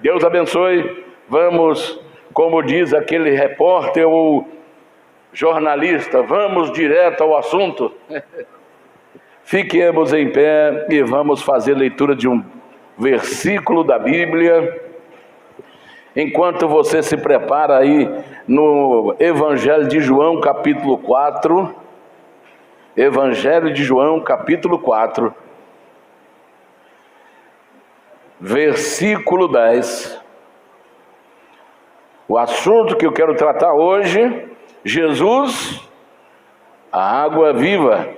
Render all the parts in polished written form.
Deus abençoe. Vamos, como diz aquele repórter ou jornalista, vamos direto ao assunto. Fiquemos em pé e vamos fazer leitura de um versículo da Bíblia. Enquanto você se prepara aí no Evangelho de João, capítulo 4. Evangelho de João, capítulo 4. Versículo 10. O assunto que eu quero tratar hoje, Jesus, a água viva.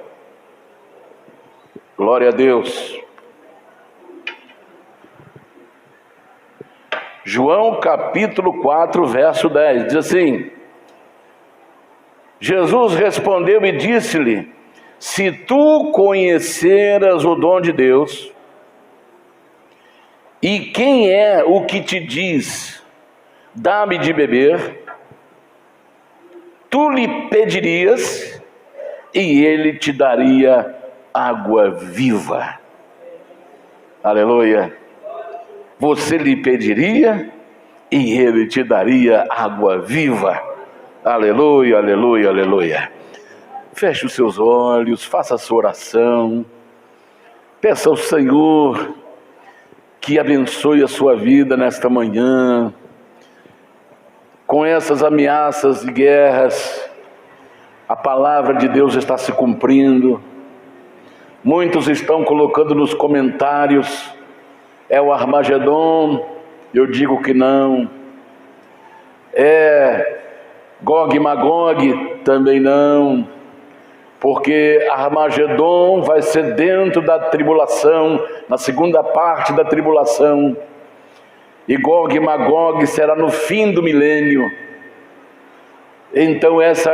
Glória a Deus. João capítulo 4, verso 10, diz assim: Jesus respondeu e disse-lhe: se tu conheceras o dom de Deus, e quem é o que te diz, dá-me de beber, tu lhe pedirias, e ele te daria água viva. Aleluia. Você lhe pediria, e ele te daria água viva. Aleluia, aleluia, aleluia. Feche os seus olhos, faça a sua oração. Peça ao Senhor que abençoe a sua vida nesta manhã. Com essas ameaças de guerras, a palavra de Deus está se cumprindo. Muitos estão colocando nos comentários: é o Armagedon. Eu digo que não. É Gog e Magog? Também não. Porque Armagedon vai ser dentro da tribulação, na segunda parte da tribulação. E Gog e Magog será no fim do milênio. Então essa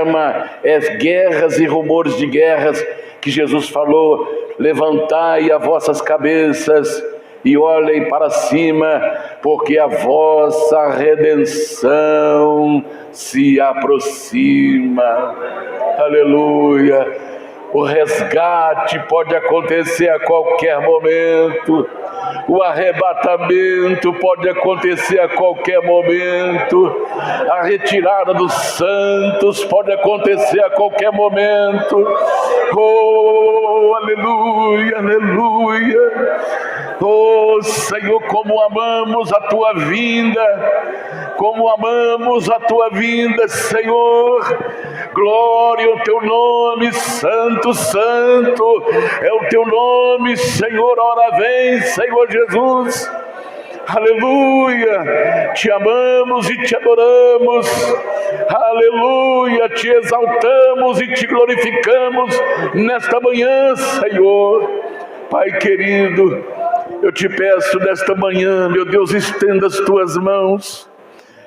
é guerras e rumores de guerras que Jesus falou: levantai as vossas cabeças e olhem para cima, porque a vossa redenção se aproxima. Aleluia. O resgate pode acontecer a qualquer momento. O arrebatamento pode acontecer a qualquer momento. A retirada dos santos pode acontecer a qualquer momento. Oh, aleluia, aleluia. Oh, Senhor, como amamos a Tua vinda. Como amamos a Tua vinda, Senhor. Glória ao Teu nome, Santo, Santo. É o Teu nome, Senhor. Ora vem, Senhor Jesus. Aleluia. Te amamos e te adoramos. Aleluia. Te exaltamos e te glorificamos nesta manhã, Senhor. Pai querido, eu te peço nesta manhã, meu Deus, estenda as Tuas mãos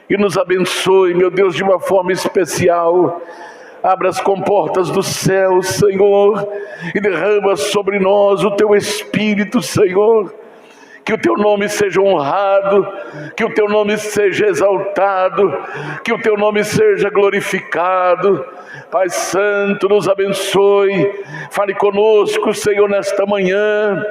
e nos abençoe, meu Deus, de uma forma especial. Abra as comportas do céu, Senhor, e derrama sobre nós o Teu Espírito, Senhor. Que o Teu nome seja honrado, que o Teu nome seja exaltado, que o Teu nome seja glorificado. Pai Santo, nos abençoe. Fale conosco, Senhor, nesta manhã.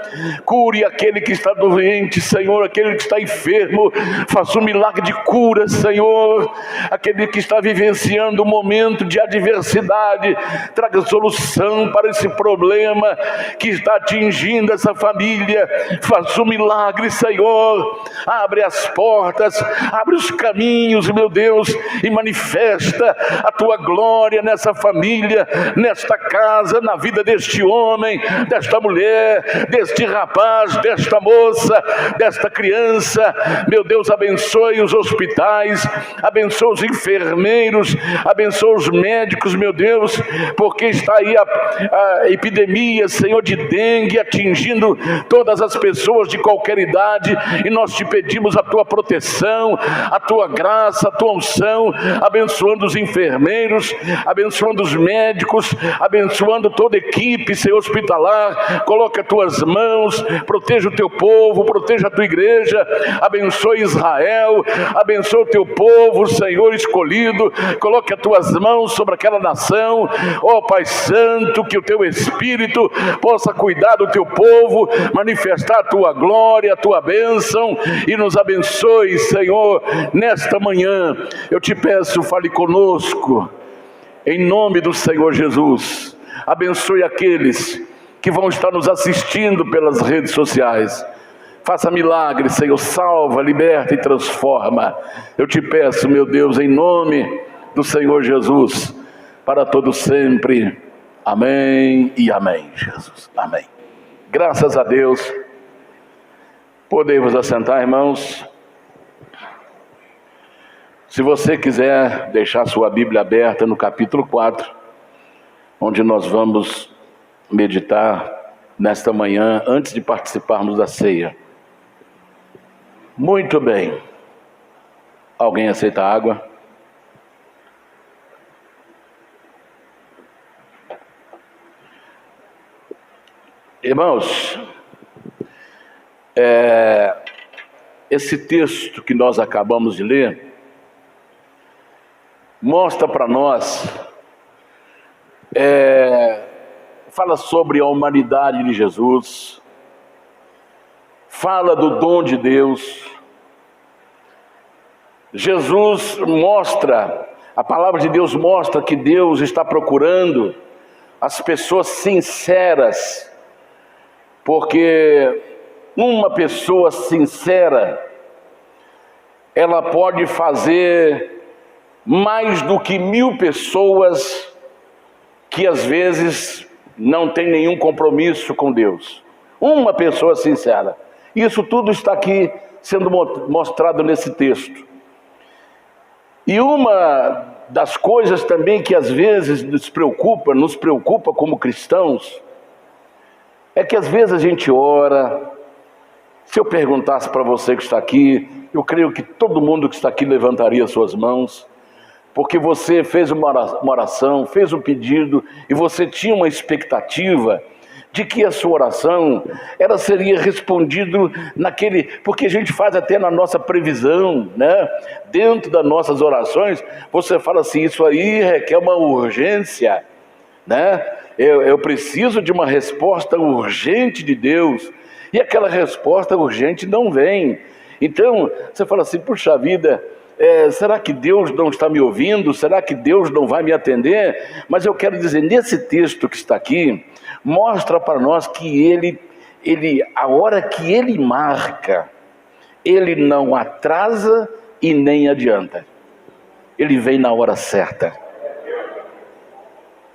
Cure aquele que está doente, Senhor, aquele que está enfermo. Faça um milagre de cura, Senhor. Aquele que está vivenciando um momento de adversidade, traga solução para esse problema que está atingindo essa família. Faça um milagre, Senhor. Abre as portas, abre os caminhos, meu Deus, e manifesta a Tua glória nessa família, nesta casa, na vida deste homem, desta mulher, deste rapaz, desta moça, desta criança. Meu Deus, abençoe os hospitais, abençoe os enfermeiros, abençoe os médicos, meu Deus, porque está aí a epidemia, Senhor, de dengue atingindo todas as pessoas de qualquer idade, e nós te pedimos a Tua proteção, a Tua graça, a Tua unção, abençoando os enfermeiros, abençoando os médicos, abençoando toda a equipe, Senhor, hospitalar. Coloca as Tuas mãos, proteja o Teu povo, proteja a Tua igreja, abençoe Israel, abençoe o Teu povo, Senhor escolhido. Coloque as Tuas mãos sobre aquela nação, ó Pai Santo, que o Teu Espírito possa cuidar do Teu povo, manifestar a Tua glória, glória, a tua bênção e nos abençoe, Senhor, nesta manhã. Eu te peço, fale conosco, em nome do Senhor Jesus. Abençoe aqueles que vão estar nos assistindo pelas redes sociais. Faça milagre, Senhor, salva, liberta e transforma. Eu te peço, meu Deus, em nome do Senhor Jesus, para todo sempre. Amém e amém, Jesus. Amém. Graças a Deus. Podemos assentar, irmãos. Se você quiser deixar sua Bíblia aberta no capítulo 4, onde nós vamos meditar nesta manhã, antes de participarmos da ceia. Muito bem. Alguém aceita água? Irmãos, esse texto que nós acabamos de ler mostra para nós, fala sobre a humanidade de Jesus, fala do dom de Deus. Jesus mostra, a palavra de Deus mostra que Deus está procurando as pessoas sinceras, porque uma pessoa sincera, ela pode fazer mais do que 1000 pessoas que às vezes não tem nenhum compromisso com Deus. Uma pessoa sincera. Isso tudo está aqui sendo mostrado nesse texto. E uma das coisas também que às vezes nos preocupa como cristãos, é que às vezes a gente ora. Se eu perguntasse para você que está aqui, eu creio que todo mundo que está aqui levantaria suas mãos, porque você fez uma oração, fez um pedido, e você tinha uma expectativa de que a sua oração, ela seria respondida porque a gente faz até na nossa previsão, né? Dentro das nossas orações, você fala assim, isso aí requer uma urgência, né? Eu preciso de uma resposta urgente de Deus, e aquela resposta urgente não vem. Então, você fala assim, puxa vida, será que Deus não está me ouvindo? Será que Deus não vai me atender? Mas eu quero dizer, nesse texto que está aqui, mostra para nós que a hora que Ele marca, Ele não atrasa e nem adianta. Ele vem na hora certa.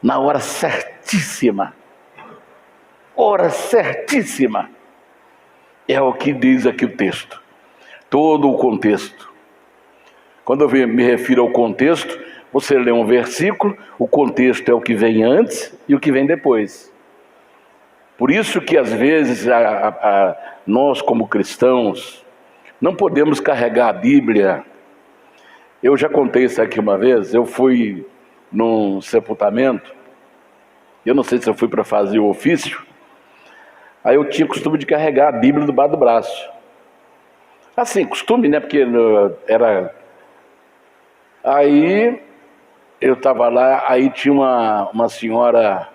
Na hora certíssima. Hora certíssima. É o que diz aqui o texto. Todo o contexto. Quando eu me refiro ao contexto, você lê um versículo, o contexto é o que vem antes e o que vem depois. Por isso que às vezes nós como cristãos não podemos carregar a Bíblia. Eu já contei isso aqui uma vez, eu fui num sepultamento, eu não sei se eu fui para fazer o ofício, aí eu tinha costume de carregar a Bíblia debaixo do braço. Assim, costume, né? Porque era... Aí eu estava lá, aí tinha uma senhora,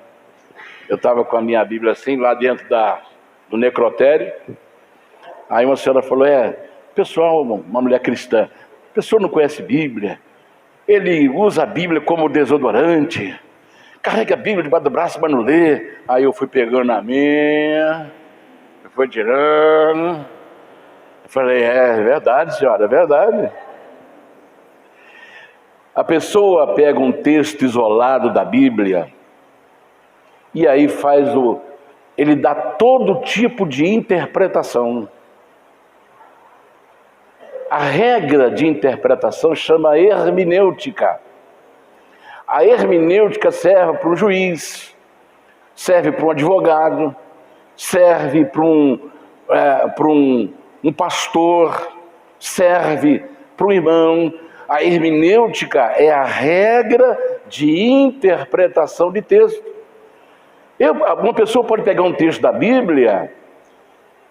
eu estava com a minha Bíblia assim, lá dentro do necrotério. Aí uma senhora falou, pessoal, uma mulher cristã, a pessoa não conhece Bíblia, ele usa a Bíblia como desodorante, carrega a Bíblia debaixo do braço, mas não lê. Aí eu fui pegando a minha, fui tirando, eu falei, é verdade, senhora, é verdade. A pessoa pega um texto isolado da Bíblia e aí ele dá todo tipo de interpretação. A regra de interpretação chama hermenêutica. A hermenêutica serve para um juiz, serve para um advogado, serve para um pastor, serve para um irmão. A hermenêutica é a regra de interpretação de texto. Uma pessoa pode pegar um texto da Bíblia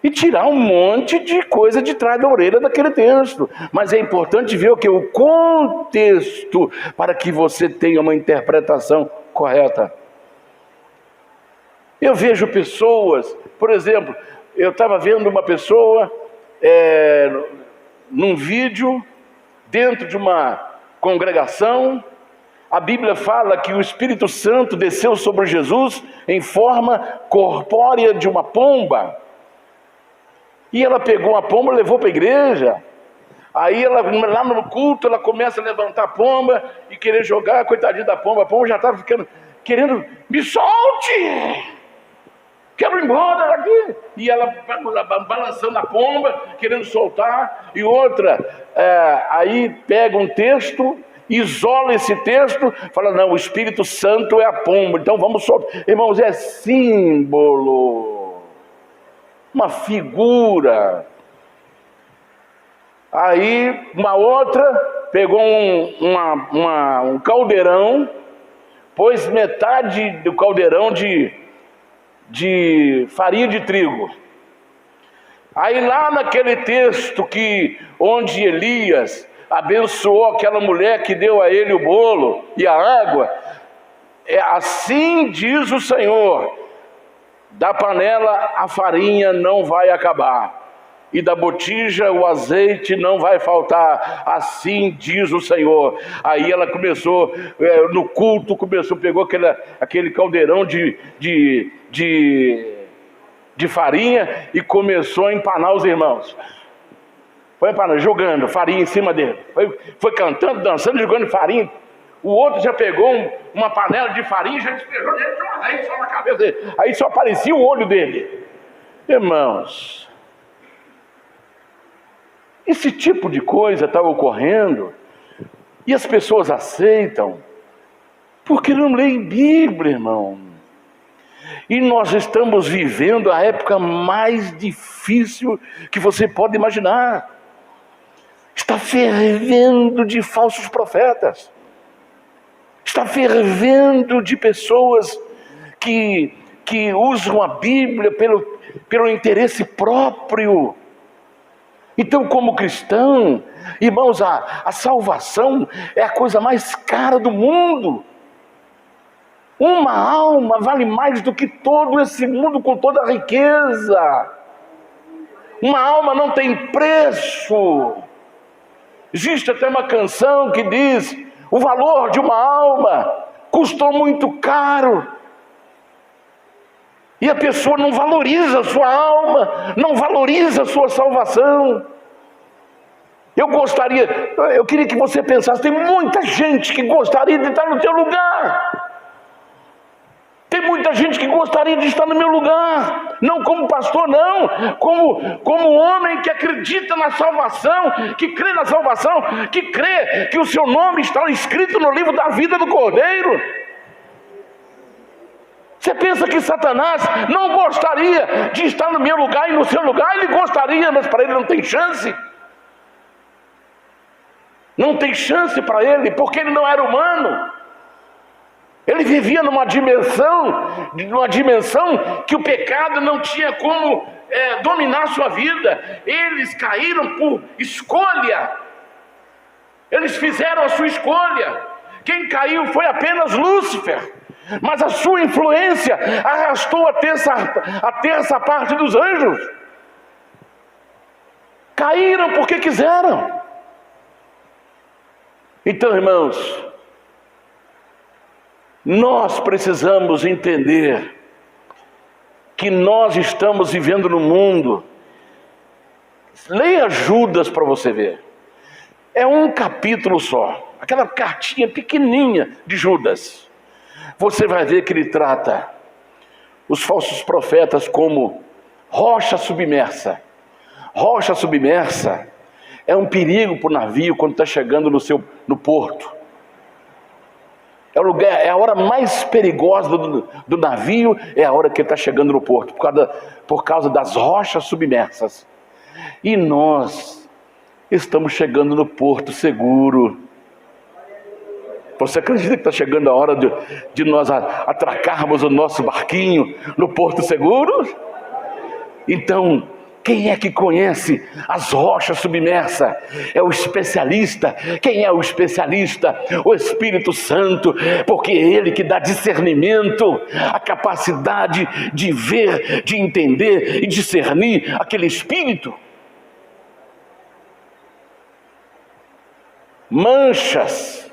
e tirar um monte de coisa de trás da orelha daquele texto. Mas é importante ver o contexto para que você tenha uma interpretação correta. Eu vejo pessoas, por exemplo, eu estava vendo uma pessoa num vídeo, dentro de uma congregação. A Bíblia fala que o Espírito Santo desceu sobre Jesus em forma corpórea de uma pomba. E ela pegou a pomba e levou para a igreja. Aí ela, lá no culto, ela começa a levantar a pomba e querer jogar, coitadinha da pomba. A pomba já estava ficando, querendo, me solte! Quero ir embora daqui. E ela balançando a pomba, querendo soltar. E outra, aí pega um texto, isola esse texto, fala, não, o Espírito Santo é a pomba, então vamos soltar. Irmãos, é símbolo, uma figura. Aí uma outra pegou um caldeirão, pôs metade do caldeirão de farinha de trigo. Aí lá naquele texto onde Elias abençoou aquela mulher que deu a ele o bolo e a água, assim diz o Senhor, da panela a farinha não vai acabar, e da botija o azeite não vai faltar, assim diz o Senhor. Aí ela começou, no culto, pegou aquele caldeirão de farinha e começou a empanar os irmãos. Foi empanando, jogando farinha em cima dele. Foi cantando, dançando, jogando farinha. O outro já pegou uma panela de farinha e já despejou dele, aí só na cabeça dele. Aí só aparecia o olho dele. Irmãos, esse tipo de coisa está ocorrendo e as pessoas aceitam porque não leem Bíblia, irmão. E nós estamos vivendo a época mais difícil que você pode imaginar. Está fervendo de falsos profetas. Está fervendo de pessoas que usam a Bíblia pelo interesse próprio. Então, como cristão, irmãos, a salvação é a coisa mais cara do mundo. Uma alma vale mais do que todo esse mundo com toda a riqueza. Uma alma não tem preço. Existe até uma canção que diz: o valor de uma alma custou muito caro. E a pessoa não valoriza a sua alma, não valoriza a sua salvação. Eu queria que você pensasse, tem muita gente que gostaria de estar no teu lugar. Tem muita gente que gostaria de estar no meu lugar, não como pastor, não, como homem que acredita na salvação, que crê na salvação, que crê que o seu nome está escrito no livro da vida do Cordeiro. Você pensa que Satanás não gostaria de estar no meu lugar e no seu lugar? Ele gostaria, mas para ele não tem chance. Não tem chance para ele, porque ele não era humano. Ele vivia numa dimensão que o pecado não tinha como dominar a sua vida. Eles caíram por escolha. Eles fizeram a sua escolha. Quem caiu foi apenas Lúcifer. Mas a sua influência arrastou a terça parte dos anjos. Caíram porque quiseram. Então, irmãos, nós precisamos entender que nós estamos vivendo no mundo. Leia Judas para você ver. É um capítulo só. Aquela cartinha pequenininha de Judas. Você vai ver que ele trata os falsos profetas como rocha submersa. Rocha submersa é um perigo para o navio quando está chegando no porto. É a hora mais perigosa do navio, é a hora que ele está chegando no porto, por causa das rochas submersas. E nós estamos chegando no porto seguro. Você acredita que está chegando a hora de nós atracarmos o nosso barquinho no porto seguro? Então, Quem é que conhece as rochas submersas? É o especialista. Quem é o especialista? O Espírito Santo, porque é Ele que dá discernimento, a capacidade de ver, de entender e discernir aquele Espírito. Manchas,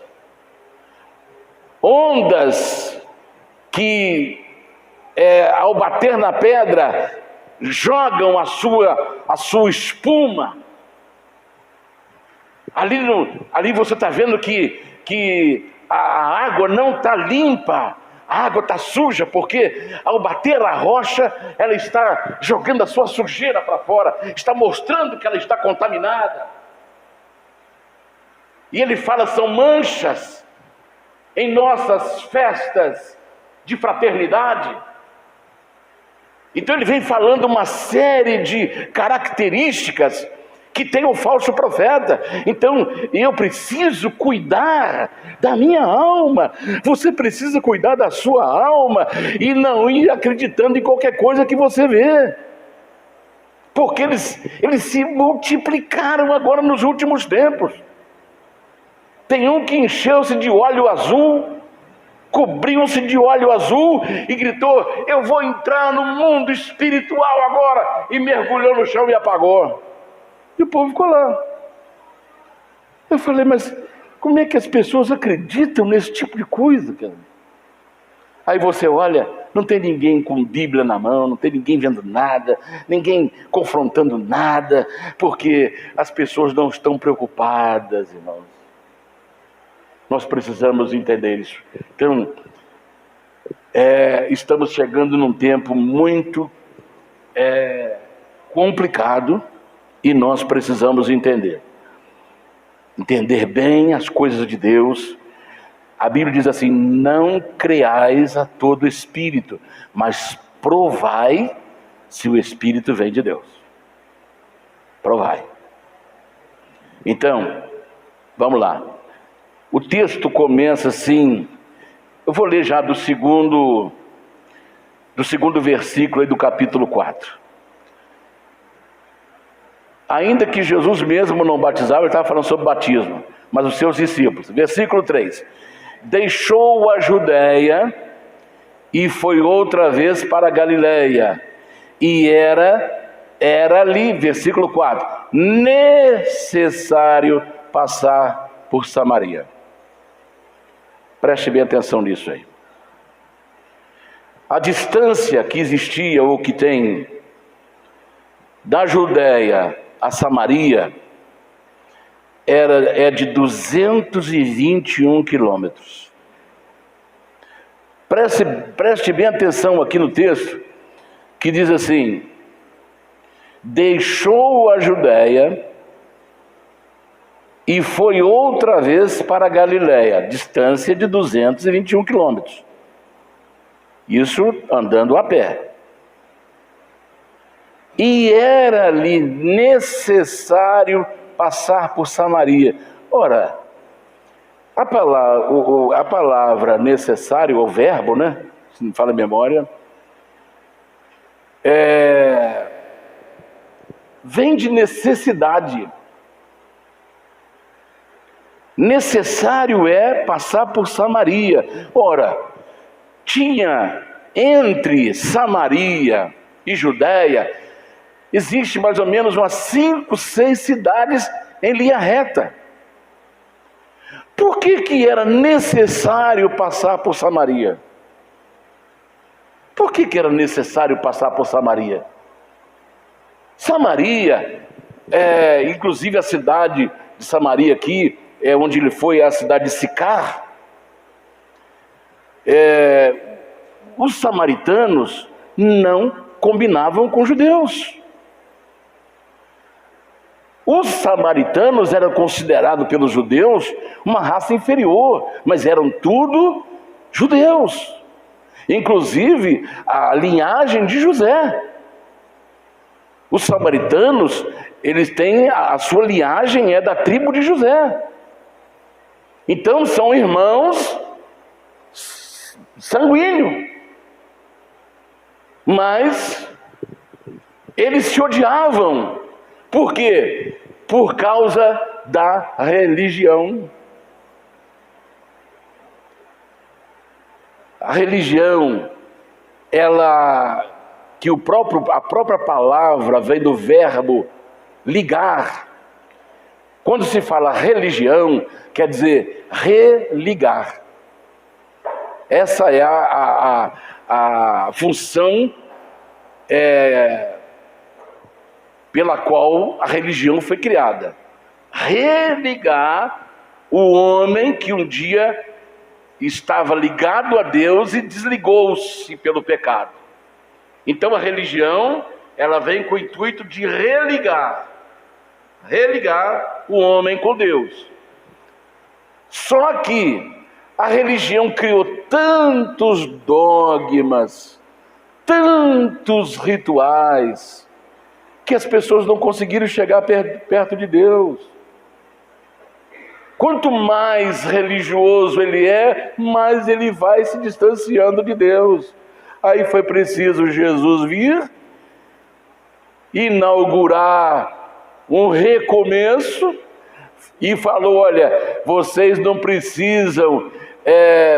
ondas que ao bater na pedra jogam a sua espuma. Ali você está vendo que a água não está limpa, a água está suja, porque ao bater a rocha, ela está jogando a sua sujeira para fora, está mostrando que ela está contaminada. E ele fala, são manchas em nossas festas de fraternidade. Então ele vem falando uma série de características que tem o falso profeta. Então eu preciso cuidar da minha alma. Você precisa cuidar da sua alma e não ir acreditando em qualquer coisa que você vê. Porque eles se multiplicaram agora nos últimos tempos. Tem um que encheu-se de óleo azul, cobriu-se de óleo azul e gritou, eu vou entrar no mundo espiritual agora, e mergulhou no chão e apagou. E o povo ficou lá. Eu falei, mas como é que as pessoas acreditam nesse tipo de coisa, cara? Aí você olha, não tem ninguém com Bíblia na mão, não tem ninguém vendo nada, ninguém confrontando nada, porque as pessoas não estão preocupadas, irmãos. Nós precisamos entender isso. Então, estamos chegando num tempo muito complicado e nós precisamos entender bem as coisas de Deus. A Bíblia diz assim, não creais a todo espírito, mas provai se o espírito vem de Deus. Provai. Então, vamos lá. O texto começa assim, eu vou ler já do segundo versículo aí do capítulo 4. Ainda que Jesus mesmo não batizava, ele estava falando sobre batismo, mas os seus discípulos. Versículo 3. Deixou a Judéia e foi outra vez para a Galileia. E era ali, versículo 4, necessário passar por Samaria. Preste bem atenção nisso aí. A distância que existia, ou que tem, da Judéia a Samaria, é de 221 quilômetros. Preste bem atenção aqui no texto, que diz assim, deixou a Judéia e foi outra vez para a Galileia, distância de 221 quilômetros. Isso andando a pé. E era ali necessário passar por Samaria. Ora, a palavra necessário, o verbo, né? Se não fala a memória, vem de necessidade. Necessário é passar por Samaria. Ora, tinha entre Samaria e Judéia, existe mais ou menos umas 5, 6 cidades em linha reta. Por que era necessário passar por Samaria? Por que era necessário passar por Samaria? Samaria, inclusive a cidade de Samaria aqui, onde ele foi, a cidade de Sicar. Os samaritanos não combinavam com os judeus. Os samaritanos eram considerados pelos judeus uma raça inferior, mas eram tudo judeus, inclusive a linhagem de José. Os samaritanos, eles têm a sua linhagem, da tribo de José. Então são irmãos sanguíneos. Mas Eles se odiavam. Por quê? Por causa da religião. A religião, a própria palavra vem do verbo ligar. Quando se fala religião, quer dizer religar. Essa é a função pela qual a religião foi criada. Religar o homem que um dia estava ligado a Deus e desligou-se pelo pecado. Então a religião, ela vem com o intuito de religar o homem com Deus. Só que a religião criou tantos dogmas, tantos rituais, que as pessoas não conseguiram chegar perto de Deus. Quanto mais religioso ele é, mais ele vai se distanciando de Deus. Aí foi preciso Jesus vir, inaugurar um recomeço, e falou: olha, vocês não precisam,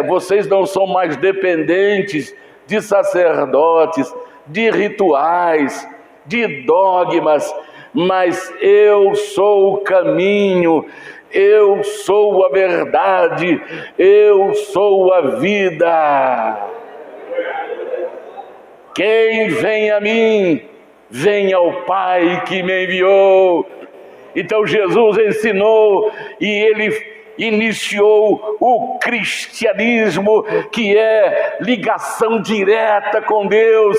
vocês não são mais dependentes de sacerdotes, de rituais, de dogmas, mas eu sou o caminho, eu sou a verdade, eu sou a vida. Quem vem a mim, vem ao Pai que me enviou. Então Jesus ensinou e ele iniciou o cristianismo, que é ligação direta com Deus,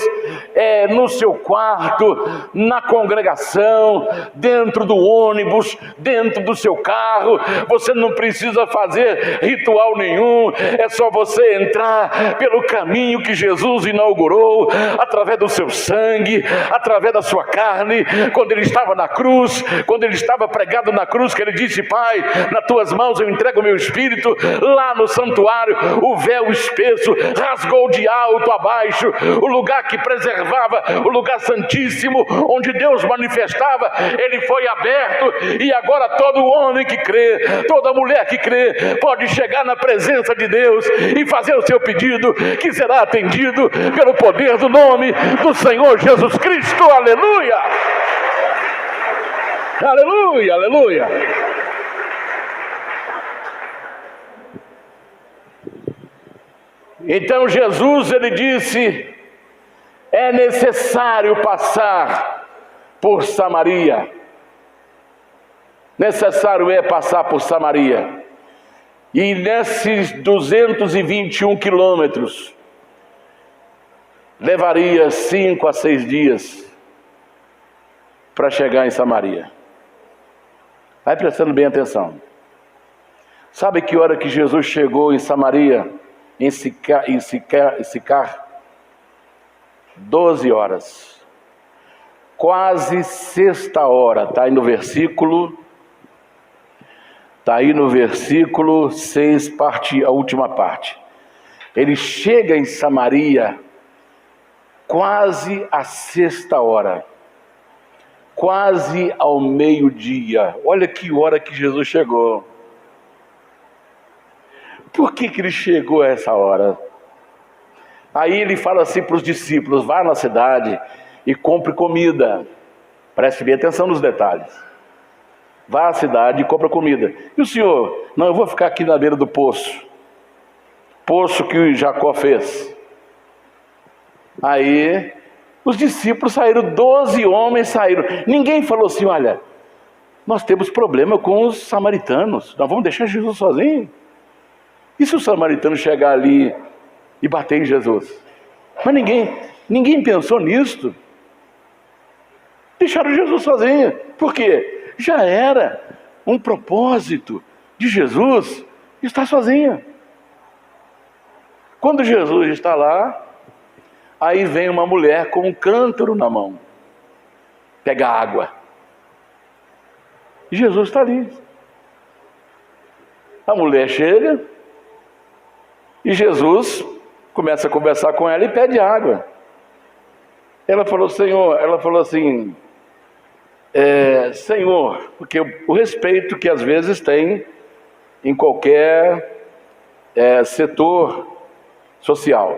no seu quarto, na congregação, dentro do ônibus, dentro do seu carro. Você não precisa fazer ritual nenhum, é só você entrar pelo caminho que Jesus inaugurou, através do seu sangue, através da sua carne. Quando ele estava na cruz, quando ele estava pregado na cruz, que ele disse: Pai, nas tuas mãos eu entrego o meu espírito. Lá no santuário, o véu espesso rasgou de alto a baixo, o lugar que preservava, o lugar santíssimo, onde Deus manifestava, ele foi aberto, e agora todo homem que crê, toda mulher que crê, pode chegar na presença de Deus e fazer o seu pedido, que será atendido pelo poder do nome do Senhor Jesus Cristo. Aleluia! Aleluia, aleluia! Então Jesus, ele disse: é necessário passar por Samaria. Necessário é passar por Samaria. E nesses 221 quilômetros, levaria 5 a 6 dias para chegar em Samaria. Vai prestando bem atenção. Sabe que hora que Jesus chegou em Samaria? Em Sicar? 12 horas. Quase sexta hora. Está aí no versículo 6, a última parte. Ele chega em Samaria quase à sexta hora. Quase ao meio-dia. Olha que hora que Jesus chegou. Por que ele chegou a essa hora? Aí ele fala assim para os discípulos: vá na cidade e compre comida. Preste bem atenção nos detalhes. Vá à cidade e compre comida. E o senhor? Não, eu vou ficar aqui na beira do poço. Poço que Jacó fez. Aí os discípulos saíram, 12 homens saíram. Ninguém falou assim: olha, nós temos problema com os samaritanos, nós vamos deixar Jesus sozinho? E se o samaritano chegar ali e bater em Jesus? Mas ninguém pensou nisso. Deixaram Jesus sozinho. Por quê? Já era um propósito de Jesus estar sozinho. Quando Jesus está lá, aí vem uma mulher com um cântaro na mão, pega água. E Jesus está ali. A mulher chega e Jesus começa a conversar com ela e pede água. Ela falou, Senhor, ela falou assim, Senhor, porque o respeito que às vezes tem em qualquer setor social.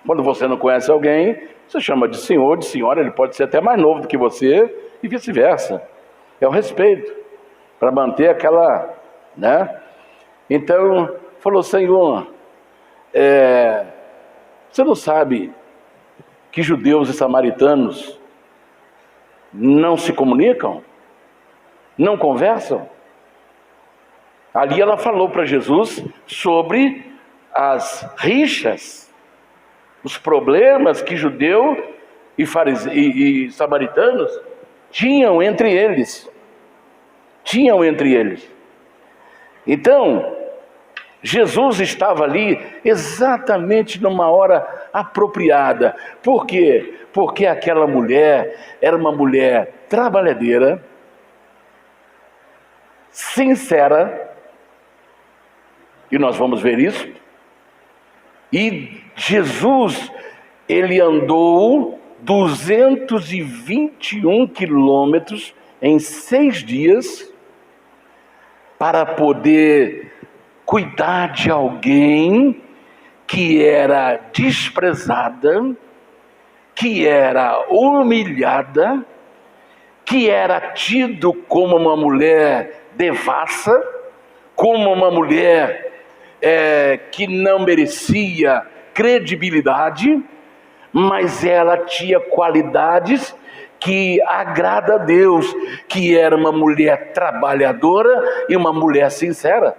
Quando você não conhece alguém, você chama de senhor, de senhora, ele pode ser até mais novo do que você e vice-versa. É o respeito, para manter aquela, né? Então, falou, Senhor, você não sabe que judeus e samaritanos não se comunicam? Não conversam? Ali ela falou para Jesus sobre as rixas, os problemas que judeu e samaritanos tinham entre eles. Então, Jesus estava ali exatamente numa hora apropriada. Por quê? Porque aquela mulher era uma mulher trabalhadeira, sincera, e nós vamos ver isso. E Jesus, ele andou 221 quilômetros em 6 dias para poder cuidar de alguém que era desprezada, que era humilhada, que era tido como uma mulher devassa, como uma mulher que não merecia credibilidade, mas ela tinha qualidades que agrada a Deus, que era uma mulher trabalhadora e uma mulher sincera.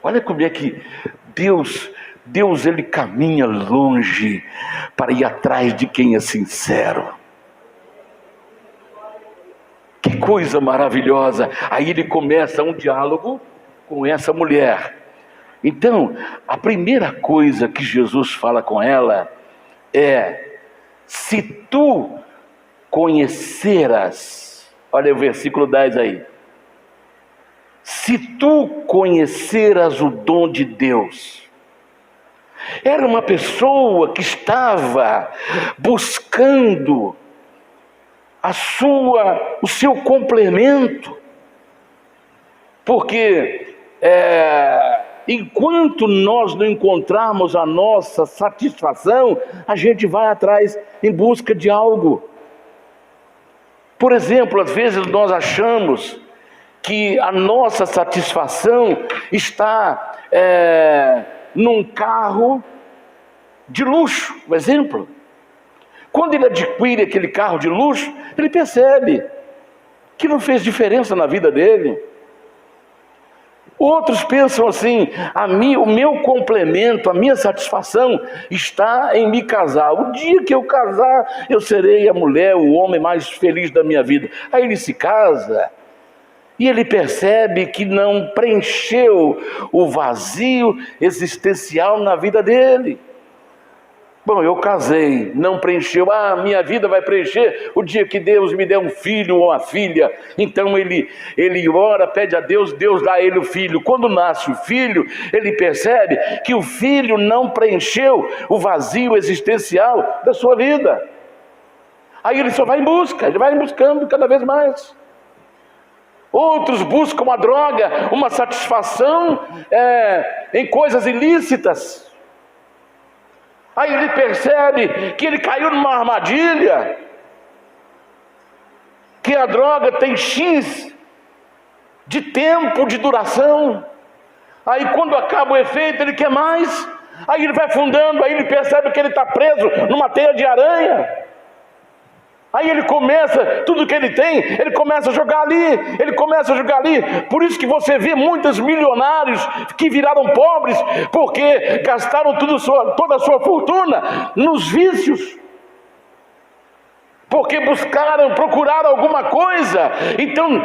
Olha como é que Deus ele caminha longe para ir atrás de quem é sincero. Que coisa maravilhosa! Aí ele começa um diálogo com essa mulher. Então, a primeira coisa que Jesus fala com ela é: se tu conheceras, olha o versículo 10 aí, se tu conheceras o dom de Deus. Era uma pessoa que estava buscando o seu complemento, porque enquanto nós não encontrarmos a nossa satisfação, a gente vai atrás em busca de algo. Por exemplo, às vezes nós achamos que a nossa satisfação está num carro de luxo, por exemplo. Quando ele adquire aquele carro de luxo, ele percebe que não fez diferença na vida dele. Outros pensam assim: o meu complemento, a minha satisfação está em me casar. O dia que eu casar, eu serei a mulher, o homem mais feliz da minha vida. Aí ele se casa e ele percebe que não preencheu o vazio existencial na vida dele. Bom, eu casei, não preencheu. Minha vida vai preencher o dia que Deus me der um filho ou uma filha. Então ele ora, pede a Deus, Deus dá a ele o filho. Quando nasce o filho, ele percebe que o filho não preencheu o vazio existencial da sua vida. Aí ele só vai em busca, ele vai buscando cada vez mais. Outros buscam uma droga, uma satisfação em coisas ilícitas. Aí ele percebe que ele caiu numa armadilha, que a droga tem X de tempo de duração. Aí quando acaba o efeito, ele quer mais. Aí ele vai afundando, aí ele percebe que ele está preso numa teia de aranha. Aí ele começa, tudo que ele tem, ele começa a jogar ali, Por isso que você vê muitos milionários que viraram pobres, porque gastaram toda a sua fortuna nos vícios. porque procuraram alguma coisa. Então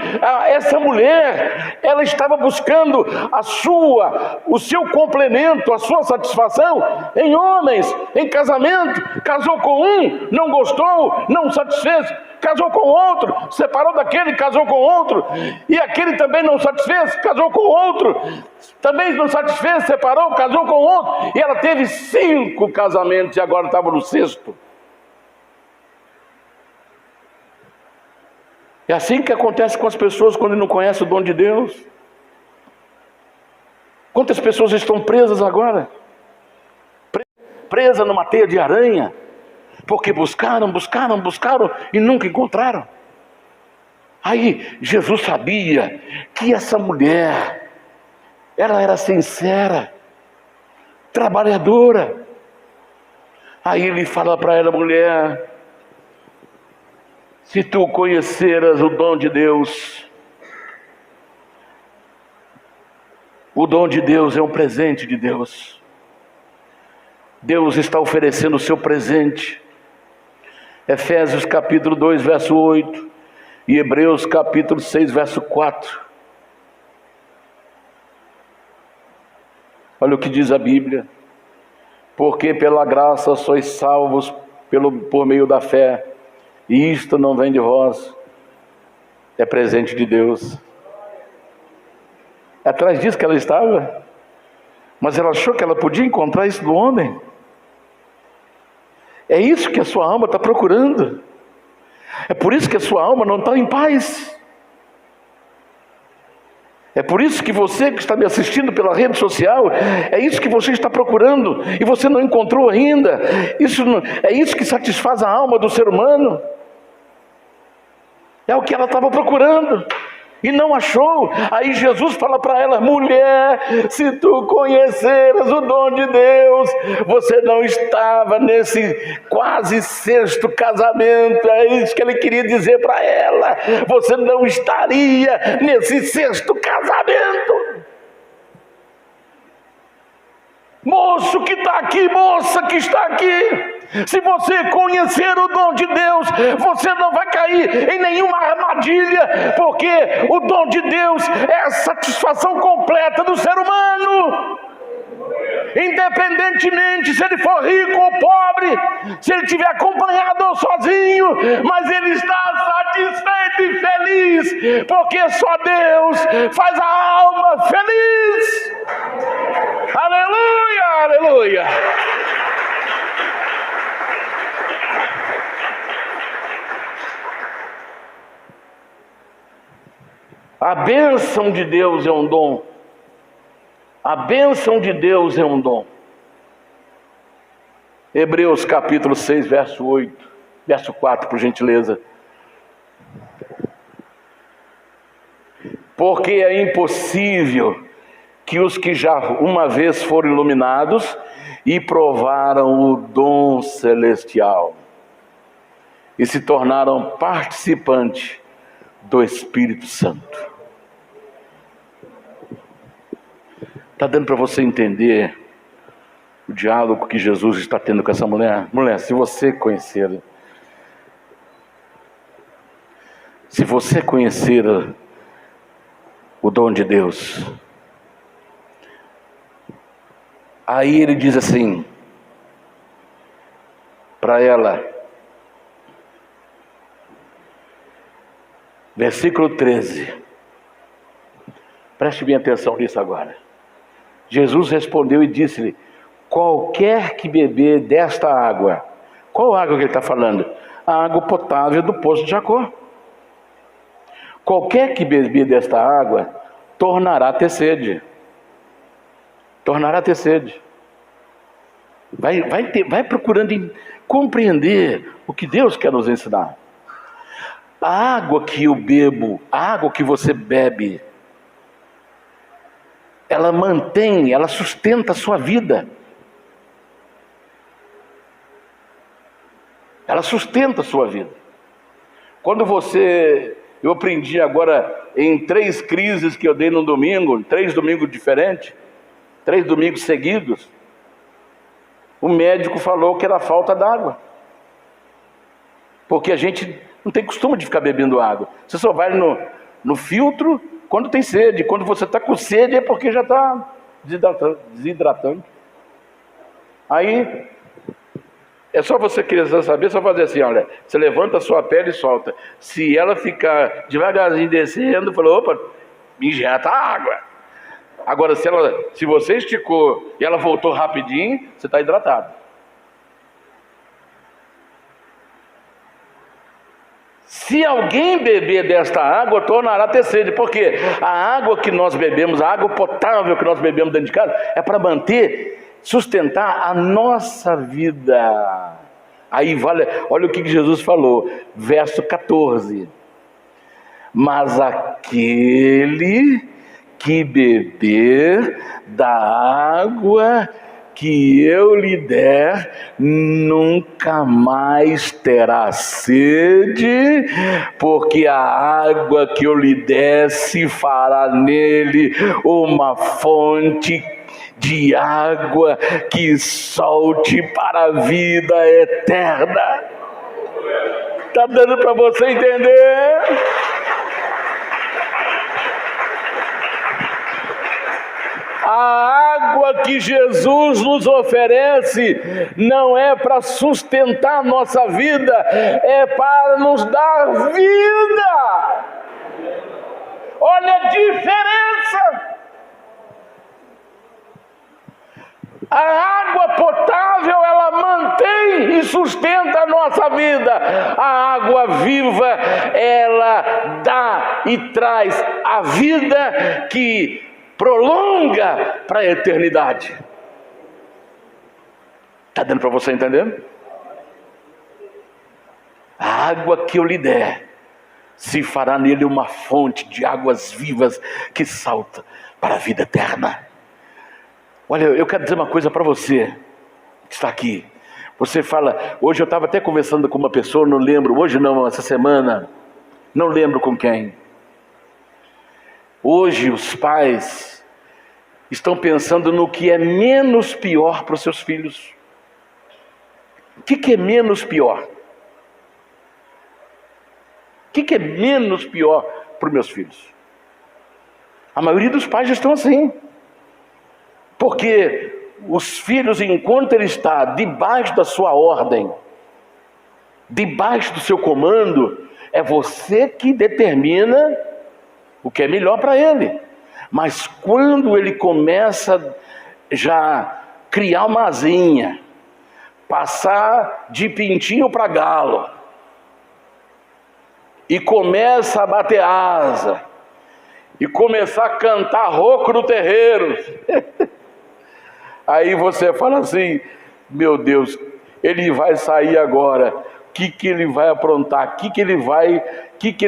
essa mulher, ela estava buscando o seu complemento, a sua satisfação em homens, em casamento. Casou com um, não gostou, não satisfez, casou com outro, separou daquele, casou com outro, e aquele também não satisfez, casou com outro, também não satisfez, separou, casou com outro, e ela teve 5 casamentos e agora estava no 6º. É assim que acontece com as pessoas quando não conhecem o dom de Deus. Quantas pessoas estão presas agora? Presas numa teia de aranha, porque buscaram e nunca encontraram. Aí Jesus sabia que essa mulher, ela era sincera, trabalhadora. Aí ele fala para ela: mulher, se tu conheceras o dom de Deus, o dom de Deus é um presente de Deus. Deus está oferecendo o seu presente. Efésios capítulo 2, verso 8 e Hebreus capítulo 6, verso 4. Olha o que diz a Bíblia: porque pela graça sois salvos por meio da fé, e isto não vem de vós, é presente de Deus. Atrás disso que ela estava, mas ela achou que ela podia encontrar isso no homem. É isso que a sua alma está procurando. É por isso que a sua alma não está em paz. É por isso que você que está me assistindo pela rede social, é isso que você está procurando e você não encontrou ainda. É isso que satisfaz a alma do ser humano. É o que ela estava procurando e não achou. Aí Jesus fala para ela: mulher, se tu conheceras o dom de Deus, você não estava nesse quase 6º casamento. É isso que ele queria dizer para ela: você não estaria nesse 6º casamento. Moço que está aqui, moça que está aqui, se você conhecer o dom de Deus, você não vai cair em nenhuma armadilha, porque o dom de Deus é a satisfação completa do ser humano. Independentemente se ele for rico ou pobre, se ele estiver acompanhado ou sozinho, mas ele está satisfeito e feliz, porque só Deus faz a alma feliz. Aleluia, aleluia. A bênção de Deus é um dom. A bênção de Deus é um dom. Hebreus capítulo 6, verso 8, verso 4, por gentileza. Porque é impossível que os que já uma vez foram iluminados e provaram o dom celestial e se tornaram participantes do Espírito Santo. Está dando para você entender o diálogo que Jesus está tendo com essa mulher? Mulher, se você conhecer o dom de Deus, aí ele diz assim para ela, versículo 13, preste bem atenção nisso agora. Jesus respondeu e disse-lhe: qualquer que beber desta água. Qual água que ele está falando? A água potável do poço de Jacó. Qualquer que beber desta água tornará a ter sede. Tornará a ter sede. Vai procurando compreender o que Deus quer nos ensinar. A água que eu bebo, a água que você bebe, ela mantém, ela sustenta a sua vida. Ela sustenta a sua vida. Eu aprendi agora em 3 crises que eu dei no domingo, 3 domingos diferentes, 3 domingos seguidos, o médico falou que era falta d'água. Porque a gente não tem costume de ficar bebendo água. Você só vai no filtro quando tem sede. Quando você está com sede é porque já está desidratando. Aí, é só você querer saber, só fazer assim, olha, você levanta a sua pele e solta. Se ela ficar devagarzinho descendo, falou, opa, injeta água. Agora, se você esticou e ela voltou rapidinho, você está hidratado. Se alguém beber desta água, tornará a ter sede. Porque a água que nós bebemos, a água potável que nós bebemos dentro de casa, é para sustentar a nossa vida. Aí olha o que Jesus falou, verso 14. Mas aquele que beber da água que eu lhe der, nunca mais terá sede, porque a água que eu lhe der se fará nele uma fonte de água que solte para a vida eterna. Está dando para você entender? A água que Jesus nos oferece não é para sustentar nossa vida, é para nos dar vida. Olha a diferença. A água potável, ela mantém e sustenta a nossa vida. A água viva, ela dá e traz a vida que prolonga para a eternidade. Está dando para você entender? A água que eu lhe der, se fará nele uma fonte de águas vivas que salta para a vida eterna. Olha, eu quero dizer uma coisa para você que está aqui. Você fala, hoje eu estava até conversando com uma pessoa, não lembro, hoje não, essa semana, não lembro com quem. Hoje os pais estão pensando no que é menos pior para os seus filhos. O que é menos pior? O que é menos pior para os meus filhos? A maioria dos pais já estão assim. Porque os filhos, enquanto ele está debaixo da sua ordem, debaixo do seu comando, é você que determina o que é melhor para ele. Mas quando ele começa já a criar uma asinha, passar de pintinho para galo, e começa a bater asa, e começar a cantar rouco no terreiro, aí você fala assim, meu Deus, ele vai sair agora, o que ele vai aprontar, o que ele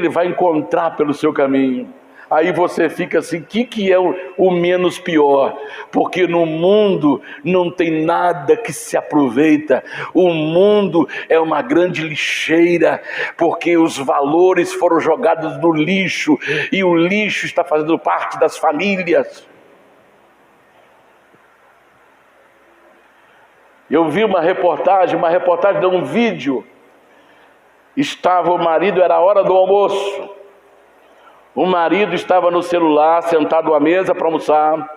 vai encontrar pelo seu caminho? Aí você fica assim, o que é o menos pior? Porque no mundo não tem nada que se aproveita. O mundo é uma grande lixeira, porque os valores foram jogados no lixo, e o lixo está fazendo parte das famílias. Eu vi uma reportagem de um vídeo. Estava o marido, era a hora do almoço. O marido estava no celular, sentado à mesa para almoçar.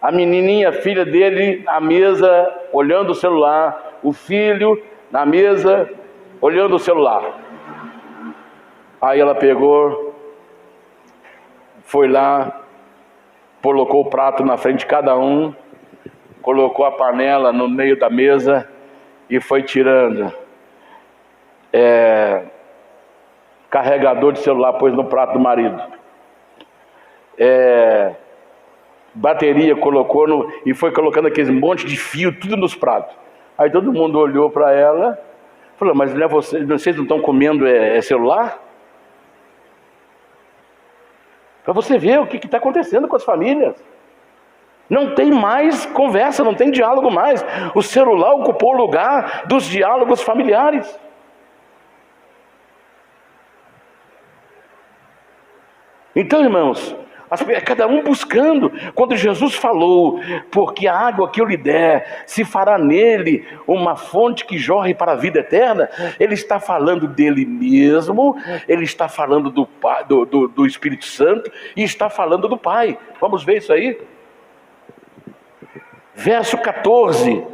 A menininha, filha dele, à mesa, olhando o celular. O filho, na mesa, olhando o celular. Aí ela pegou, foi lá, colocou o prato na frente de cada um, colocou a panela no meio da mesa e foi tirando. Carregador de celular pôs no prato do marido. Bateria colocou e foi colocando aquele monte de fio, tudo nos pratos. Aí todo mundo olhou para ela, falou, mas não é vocês não estão comendo celular? Para você ver o que está acontecendo com as famílias. Não tem mais conversa, não tem diálogo mais. O celular ocupou o lugar dos diálogos familiares. Então, irmãos, Cada um buscando. Quando Jesus falou, porque a água que eu lhe der, se fará nele uma fonte que jorre para a vida eterna, ele está falando dele mesmo, ele está falando do Pai, do Espírito Santo, e está falando do Pai. Vamos ver isso aí? Verso 14: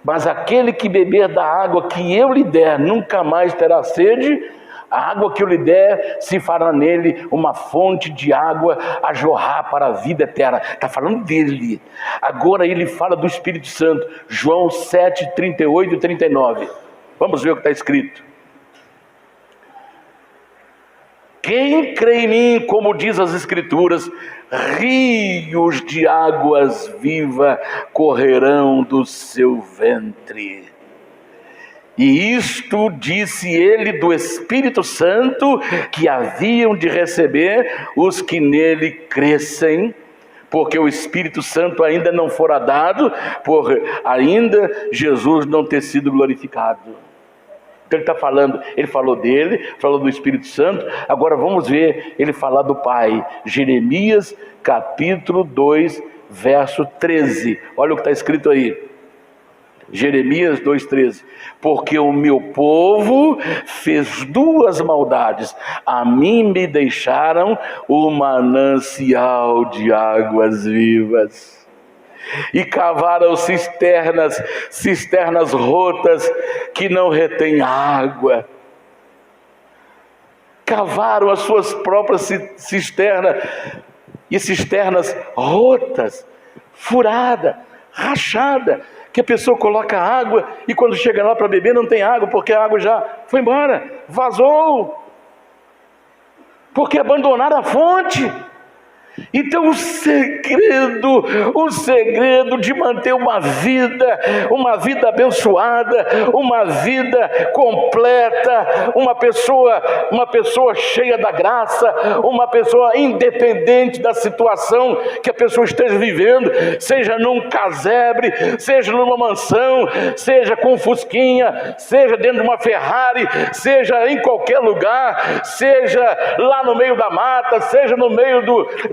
mas aquele que beber da água que eu lhe der, nunca mais terá sede. A água que eu lhe der, se fará nele uma fonte de água a jorrar para a vida eterna. Está falando dele. Agora ele fala do Espírito Santo. João 7, 38 e 39. Vamos ver o que está escrito. Quem crê em mim, como diz as Escrituras, rios de águas vivas correrão do seu ventre. E isto disse ele do Espírito Santo, que haviam de receber os que nele crescem, porque o Espírito Santo ainda não fora dado, por ainda Jesus não ter sido glorificado. Então ele está falando, ele falou dele, falou do Espírito Santo. Agora vamos ver ele falar do Pai. Jeremias capítulo 2, verso 13. Olha o que está escrito aí. Jeremias 2,13. Porque o meu povo fez duas maldades. A mim me deixaram o manancial de águas vivas, e cavaram cisternas rotas que não retêm água. Cavaram as suas próprias cisternas, e cisternas rotas, furada, rachada, que a pessoa coloca água e quando chega lá para beber não tem água, porque a água já foi embora, vazou, porque abandonaram a fonte. Então o segredo de manter uma vida abençoada, uma vida completa, uma pessoa cheia da graça, uma pessoa independente da situação que a pessoa esteja vivendo, seja num casebre, seja numa mansão, seja com fusquinha, seja dentro de uma Ferrari, seja em qualquer lugar, seja lá no meio da mata, seja no meio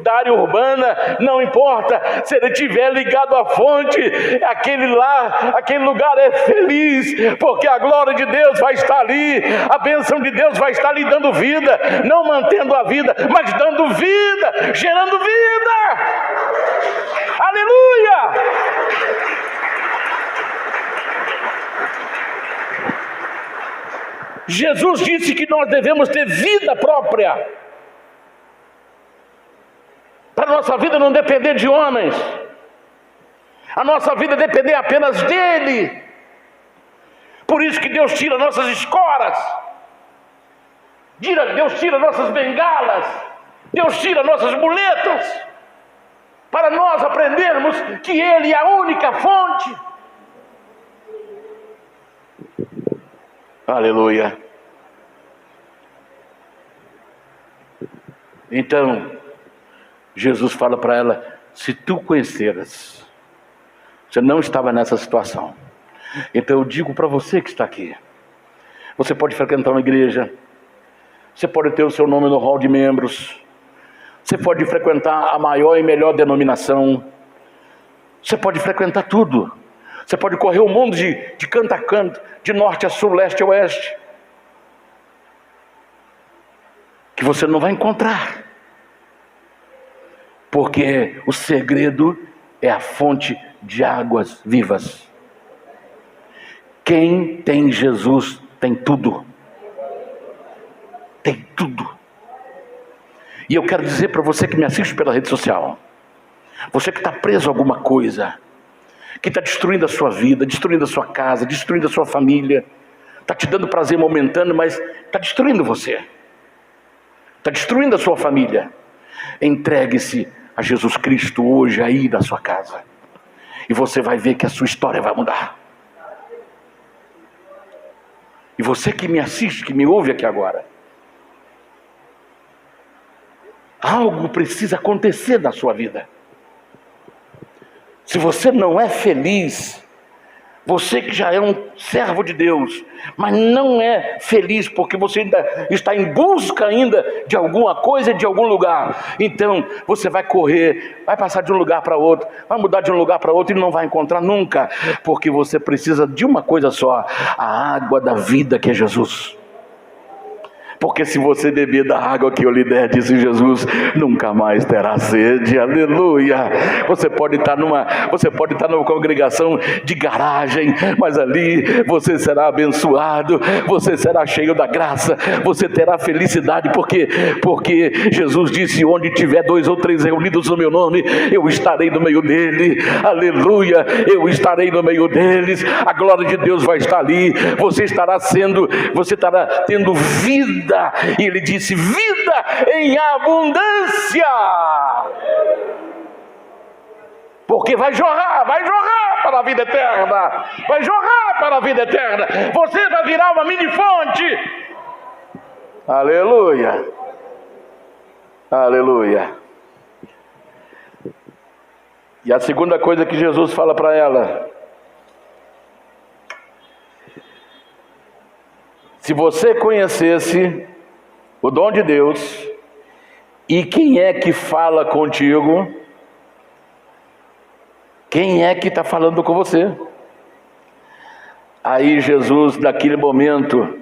da área urbana, não importa, se ele estiver ligado à fonte, aquele lugar é feliz, porque a glória de Deus vai estar ali, a bênção de Deus vai estar ali dando vida, não mantendo a vida, mas dando vida, gerando vida. Aleluia! Jesus disse que nós devemos ter vida própria, para a nossa vida não depender de homens, a nossa vida depender apenas dele. Por isso que Deus tira nossas escoras, Deus tira nossas bengalas, Deus tira nossas muletas, para nós aprendermos que Ele é a única fonte. Aleluia. Então Jesus fala para ela: se tu conheceras, você não estava nessa situação. Então eu digo para você que está aqui, você pode frequentar uma igreja, você pode ter o seu nome no hall de membros, você pode frequentar a maior e melhor denominação, você pode frequentar tudo, você pode correr o mundo de canto a canto, de norte a sul, leste a oeste, que você não vai encontrar. Porque o segredo é a fonte de águas vivas. Quem tem Jesus tem tudo. Tem tudo. E eu quero dizer para você que me assiste pela rede social, você que está preso a alguma coisa, que está destruindo a sua vida, destruindo a sua casa, destruindo a sua família, está te dando prazer momentâneo, mas está destruindo você, está destruindo a sua família. Entregue-se a Jesus Cristo hoje aí da sua casa, e você vai ver que a sua história vai mudar. E você que me assiste, que me ouve aqui agora, algo precisa acontecer na sua vida. Se você não é feliz, Você que já é um servo de Deus, mas não é feliz porque você ainda está em busca ainda de alguma coisa, de algum lugar. Então você vai correr, vai passar de um lugar para outro, vai mudar de um lugar para outro e não vai encontrar nunca, porque você precisa de uma coisa só: a água da vida, que é Jesus. Porque se você beber da água que eu lhe der, disse Jesus, nunca mais terá sede. Aleluia. Você pode estar numa congregação de garagem, mas ali você será abençoado, você será cheio da graça, você terá felicidade, porque Jesus disse: onde tiver 2 ou 3 reunidos no meu nome, eu estarei no meio dele. Aleluia. Eu estarei no meio deles. A glória de Deus vai estar ali. Você estará tendo vida. E ele disse: vida em abundância. Porque vai jorrar para a vida eterna. Vai jorrar para a vida eterna. Você vai virar uma mini fonte. Aleluia. Aleluia. E a segunda coisa que Jesus fala para ela: se você conhecesse o dom de Deus e quem é que fala contigo, quem é que está falando com você? Aí Jesus, naquele momento,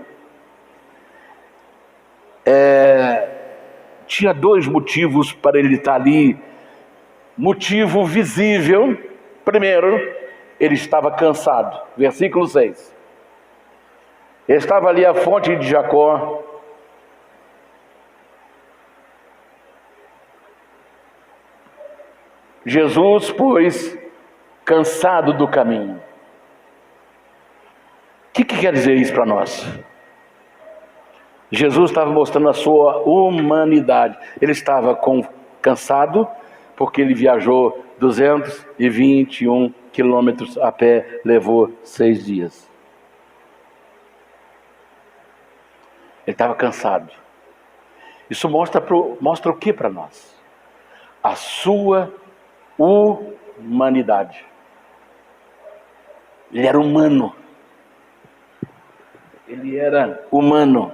tinha 2 motivos para ele estar ali. Motivo visível: primeiro, ele estava cansado. Versículo 6. Estava ali a fonte de Jacó. Jesus, pois, cansado do caminho. O que quer dizer isso para nós? Jesus estava mostrando a sua humanidade. Ele estava cansado porque ele viajou 221 quilômetros a pé, levou 6 dias. Ele estava cansado. Isso mostra o que para nós? A sua humanidade. Ele era humano. Ele era humano.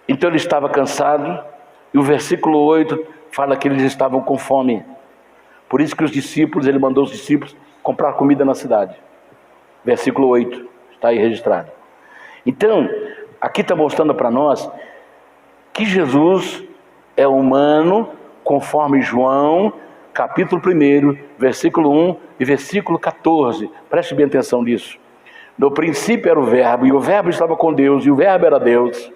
Então ele estava cansado. E o versículo 8 fala que eles estavam com fome. Por isso que ele mandou os discípulos comprar comida na cidade. Versículo 8, está aí registrado. Então, aqui está mostrando para nós que Jesus é humano, conforme João, capítulo 1, versículo 1 e versículo 14. Preste bem atenção nisso. No princípio era o Verbo, e o Verbo estava com Deus, e o Verbo era Deus.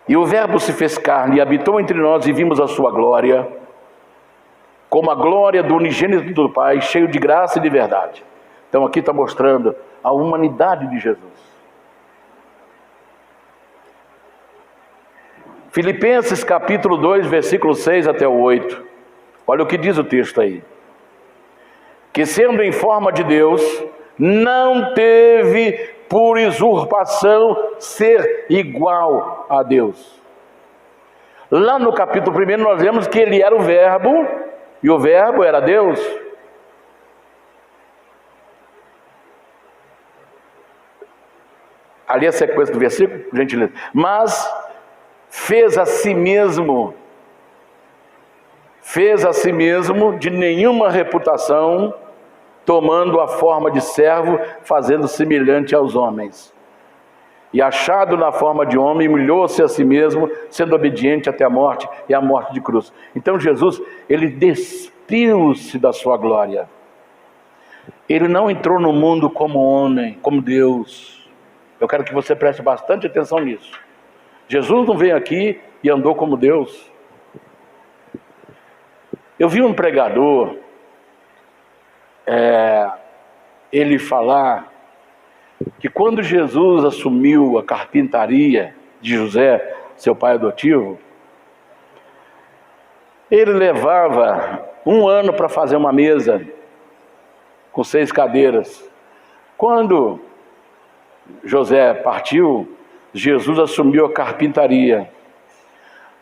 E o Verbo se fez carne e habitou entre nós, e vimos a sua glória, como a glória do unigênito do Pai, cheio de graça e de verdade. Então aqui está mostrando a humanidade de Jesus. Filipenses capítulo 2, versículo 6 até o 8. Olha o que diz o texto aí. Que sendo em forma de Deus, não teve por usurpação ser igual a Deus. Lá no capítulo 1 nós vemos que ele era o Verbo, e o Verbo era Deus. Ali a sequência do versículo, por gentileza. Mas fez a si mesmo de nenhuma reputação, tomando a forma de servo, fazendo semelhante aos homens. E achado na forma de homem, humilhou-se a si mesmo, sendo obediente até a morte, e a morte de cruz. Então Jesus, ele despiu-se da sua glória. Ele não entrou no mundo como homem, como Deus. Eu quero que você preste bastante atenção nisso. Jesus não veio aqui e andou como Deus. Eu vi um pregador, ele falar que quando Jesus assumiu a carpintaria de José, seu pai adotivo, ele levava 1 ano para fazer uma mesa com 6 cadeiras. Quando José partiu, Jesus assumiu a carpintaria.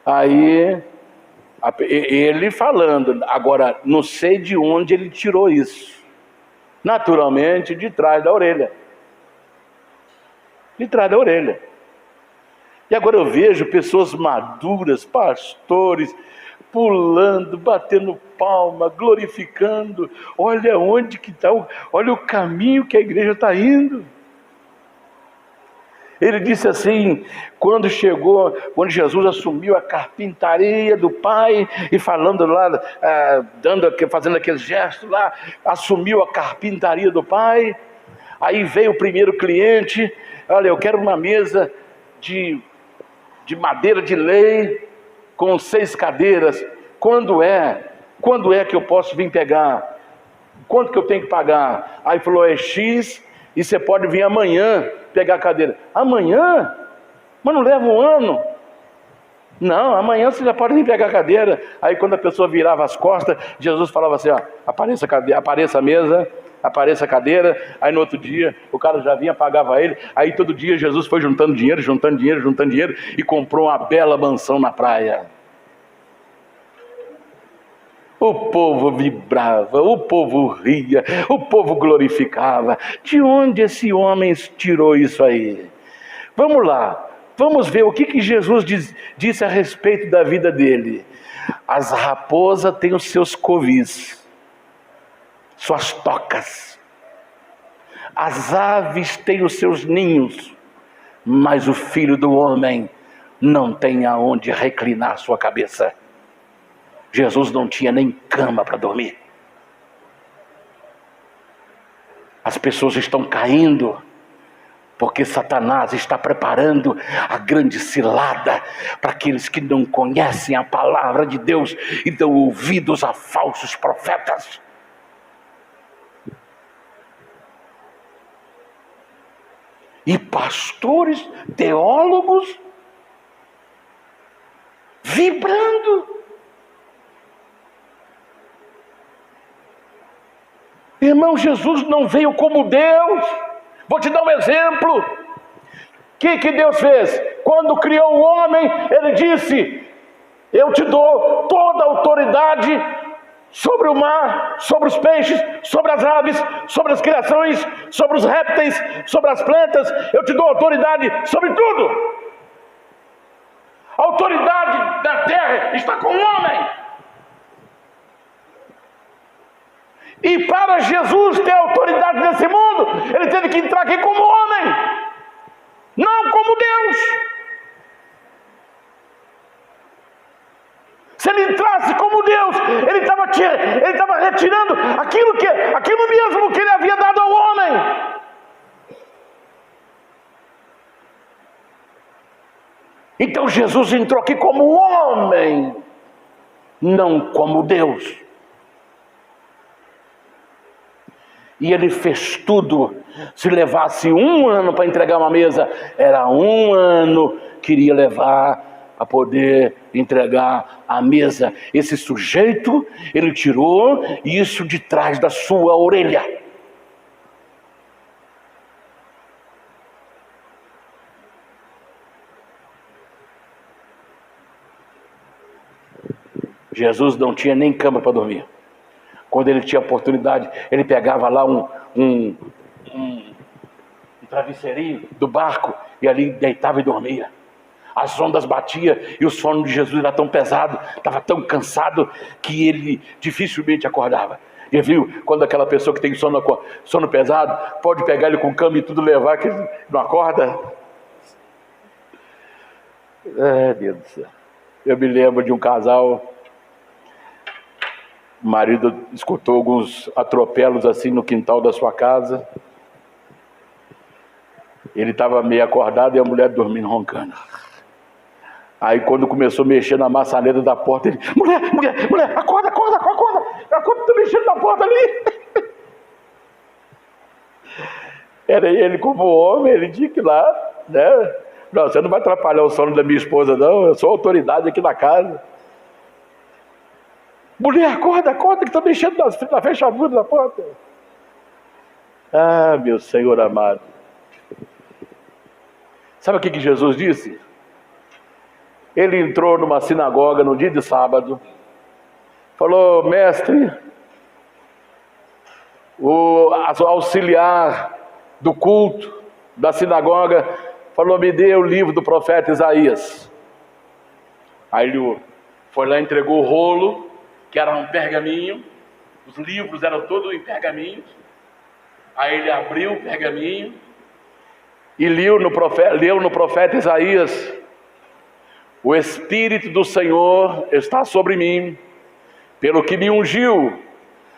Aí Ele falando, agora não sei de onde ele tirou isso. Naturalmente, de trás da orelha. De trás da orelha. E agora eu vejo pessoas maduras, pastores, pulando, batendo palma, glorificando. Olha onde que está, olha o caminho que a igreja está indo. Ele disse assim, quando Jesus assumiu a carpintaria do Pai, e falando lá, fazendo aquele gesto lá, assumiu a carpintaria do Pai. Aí veio o primeiro cliente, olha, eu quero uma mesa de madeira de lei, com 6 cadeiras, quando é que eu posso vir pegar? Quanto que eu tenho que pagar? Aí falou, é X, e você pode vir amanhã pegar a cadeira. Amanhã? Mas não leva um ano. Não, amanhã você já pode vir pegar a cadeira. Aí quando a pessoa virava as costas, Jesus falava assim, ó, apareça a mesa, apareça a cadeira. Aí no outro dia, o cara já vinha, pagava ele. Aí todo dia Jesus foi juntando dinheiro, e comprou uma bela mansão na praia. O povo vibrava, o povo ria, o povo glorificava. De onde esse homem tirou isso aí? Vamos lá, vamos ver o que Jesus disse a respeito da vida dele. As raposas têm os seus covis, suas tocas. As aves têm os seus ninhos, mas o Filho do Homem não tem aonde reclinar sua cabeça. Jesus não tinha nem cama para dormir. As pessoas estão caindo, porque Satanás está preparando a grande cilada para aqueles que não conhecem a palavra de Deus e dão ouvidos a falsos profetas. E pastores, teólogos, vibrando. Irmão, Jesus não veio como Deus. Vou te dar um exemplo. O que Deus fez? Quando criou o homem, Ele disse, eu te dou toda a autoridade sobre o mar, sobre os peixes, sobre as aves, sobre as criações, sobre os répteis, sobre as plantas. Eu te dou autoridade sobre tudo. A autoridade da terra está com o homem. E para Jesus ter autoridade nesse mundo, Ele teve que entrar aqui como homem, não como Deus. Se Ele entrasse como Deus, Ele estava retirando aquilo mesmo que Ele havia dado ao homem. Então Jesus entrou aqui como homem, não como Deus. E Ele fez tudo. Se levasse 1 ano para entregar uma mesa, era 1 ano que iria levar a poder entregar a mesa. Esse sujeito, Ele tirou isso de trás da sua orelha. Jesus não tinha nem cama para dormir. Quando Ele tinha oportunidade, Ele pegava lá um travesseirinho do barco e ali deitava e dormia. As ondas batiam e o sono de Jesus era tão pesado, estava tão cansado que Ele dificilmente acordava. Já viu quando aquela pessoa que tem sono pesado pode pegar ele com cama e tudo levar, que ele não acorda? Deus do céu. Eu me lembro de um casal. O marido escutou alguns atropelos assim no quintal da sua casa. Ele estava meio acordado e a mulher dormindo, roncando. Aí quando começou a mexer na maçaneta da porta, ele, mulher, acorda, tá mexendo na porta ali. Era ele como homem, ele tinha que ir lá, né? Não, você não vai atrapalhar o sono da minha esposa não, eu sou autoridade aqui na casa. Mulher, acorda, que está mexendo na fechadura da porta. Ah, meu Senhor amado. Sabe o que Jesus disse? Ele entrou numa sinagoga no dia de sábado, falou: mestre, o auxiliar do culto da sinagoga falou: me dê o livro do profeta Isaías. Aí ele foi lá, entregou o rolo, que era um pergaminho. Os livros eram todos em pergaminhos. Aí ele abriu o pergaminho e leu no profeta Isaías: o Espírito do Senhor está sobre mim, pelo que me ungiu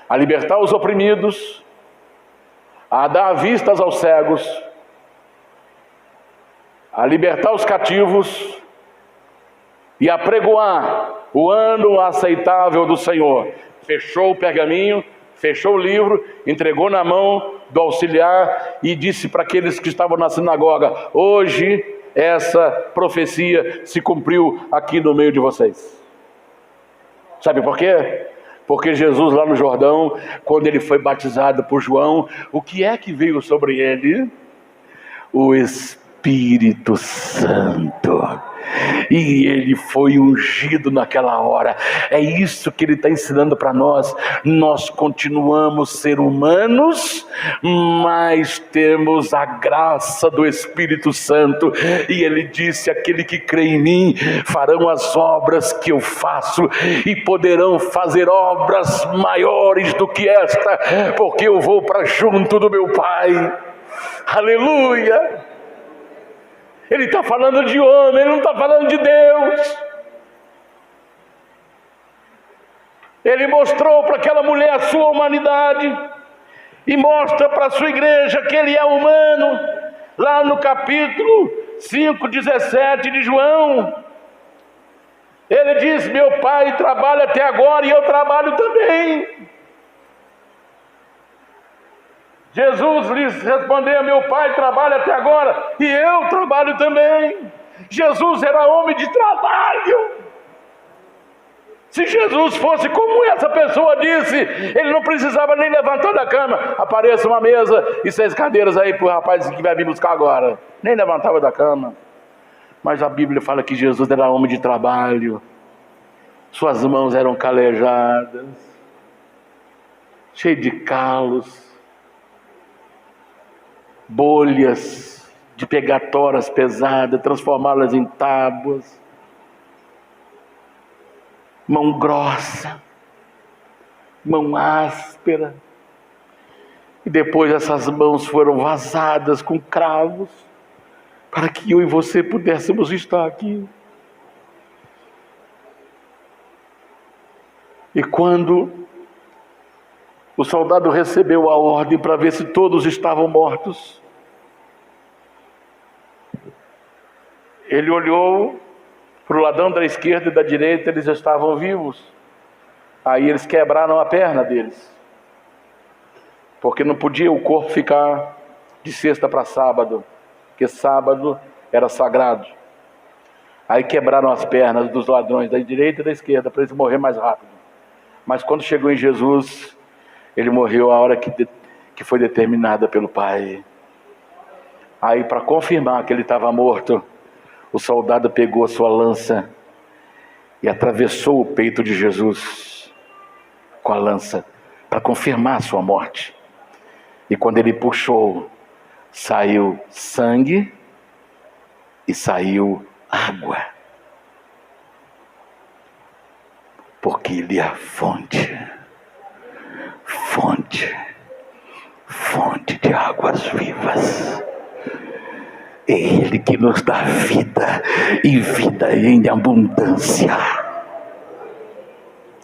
a libertar os oprimidos, a dar vistas aos cegos, a libertar os cativos e a pregoar o ano aceitável do Senhor. Fechou o pergaminho, fechou o livro, entregou na mão do auxiliar e disse para aqueles que estavam na sinagoga: hoje essa profecia se cumpriu aqui no meio de vocês. Sabe por quê? Porque Jesus lá no Jordão, quando ele foi batizado por João, o que é que veio sobre ele? O Espírito Santo. E ele foi ungido naquela hora. É isso que ele está ensinando para nós. Nós continuamos ser humanos, mas temos a graça do Espírito Santo. E ele disse: aquele que crê em mim farão as obras que eu faço, e poderão fazer obras maiores do que esta, porque eu vou para junto do meu Pai. Aleluia! Ele está falando de homem, ele não está falando de Deus. Ele mostrou para aquela mulher a sua humanidade, e mostra para a sua igreja que ele é humano, lá no capítulo 5:17 de João. Ele diz: meu pai trabalha até agora e eu trabalho também. Jesus lhes respondeu: meu pai trabalha até agora e eu trabalho também. Jesus era homem de trabalho. Se Jesus fosse como essa pessoa disse, ele não precisava nem levantar da cama. Apareça uma mesa e 6 cadeiras aí para o rapaz que vai vir buscar agora. Nem levantava da cama. Mas a Bíblia fala que Jesus era homem de trabalho. Suas mãos eram calejadas, cheias de calos, bolhas de pegar toras pesadas, transformá-las em tábuas. Mão grossa, mão áspera. E depois essas mãos foram vazadas com cravos, para que eu e você pudéssemos estar aqui. E quando o soldado recebeu a ordem para ver se todos estavam mortos, ele olhou para o ladrão da esquerda e da direita, eles estavam vivos. Aí eles quebraram a perna deles, porque não podia o corpo ficar de sexta para sábado, porque sábado era sagrado. Aí quebraram as pernas dos ladrões da direita e da esquerda, para eles morrer mais rápido. Mas quando chegou em Jesus, ele morreu a hora que foi determinada pelo Pai. Aí, para confirmar que ele estava morto, o soldado pegou a sua lança e atravessou o peito de Jesus com a lança, para confirmar a sua morte. E quando ele puxou, saiu sangue e saiu água. Porque ele é a fonte de águas vivas. É Ele que nos dá vida, e vida em abundância.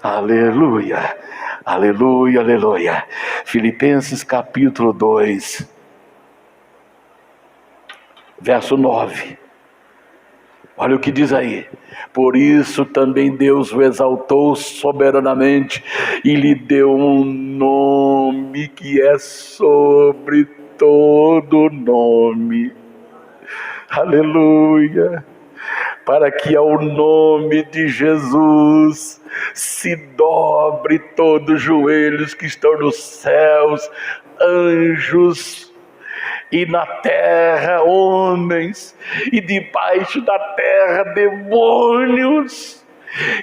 Aleluia, aleluia, aleluia. Filipenses capítulo 2, verso 9. Olha o que diz aí: por isso também Deus o exaltou soberanamente e lhe deu um nome que é sobre todo nome. Aleluia! Para que ao nome de Jesus se dobre todos os joelhos que estão nos céus, anjos e na terra homens, e debaixo da terra demônios.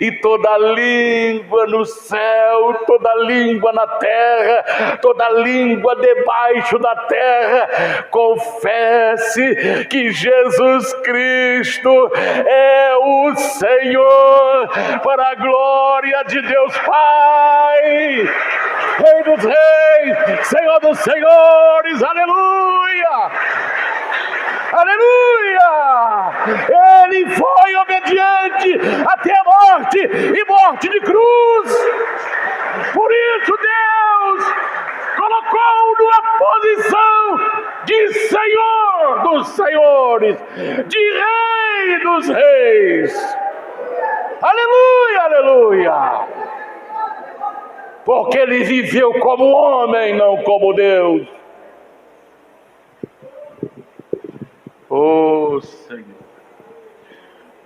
E toda língua no céu, toda língua na terra, toda língua debaixo da terra, confesse que Jesus Cristo é o Senhor, para a glória de Deus Pai, Rei dos Reis, Senhor dos Senhores, aleluia! Aleluia! Ele foi obediente até a morte, e morte de cruz. Por isso Deus colocou numa posição de Senhor dos Senhores, de Rei dos Reis. Aleluia, aleluia! Porque ele viveu como homem, não como Deus. Oh, Senhor.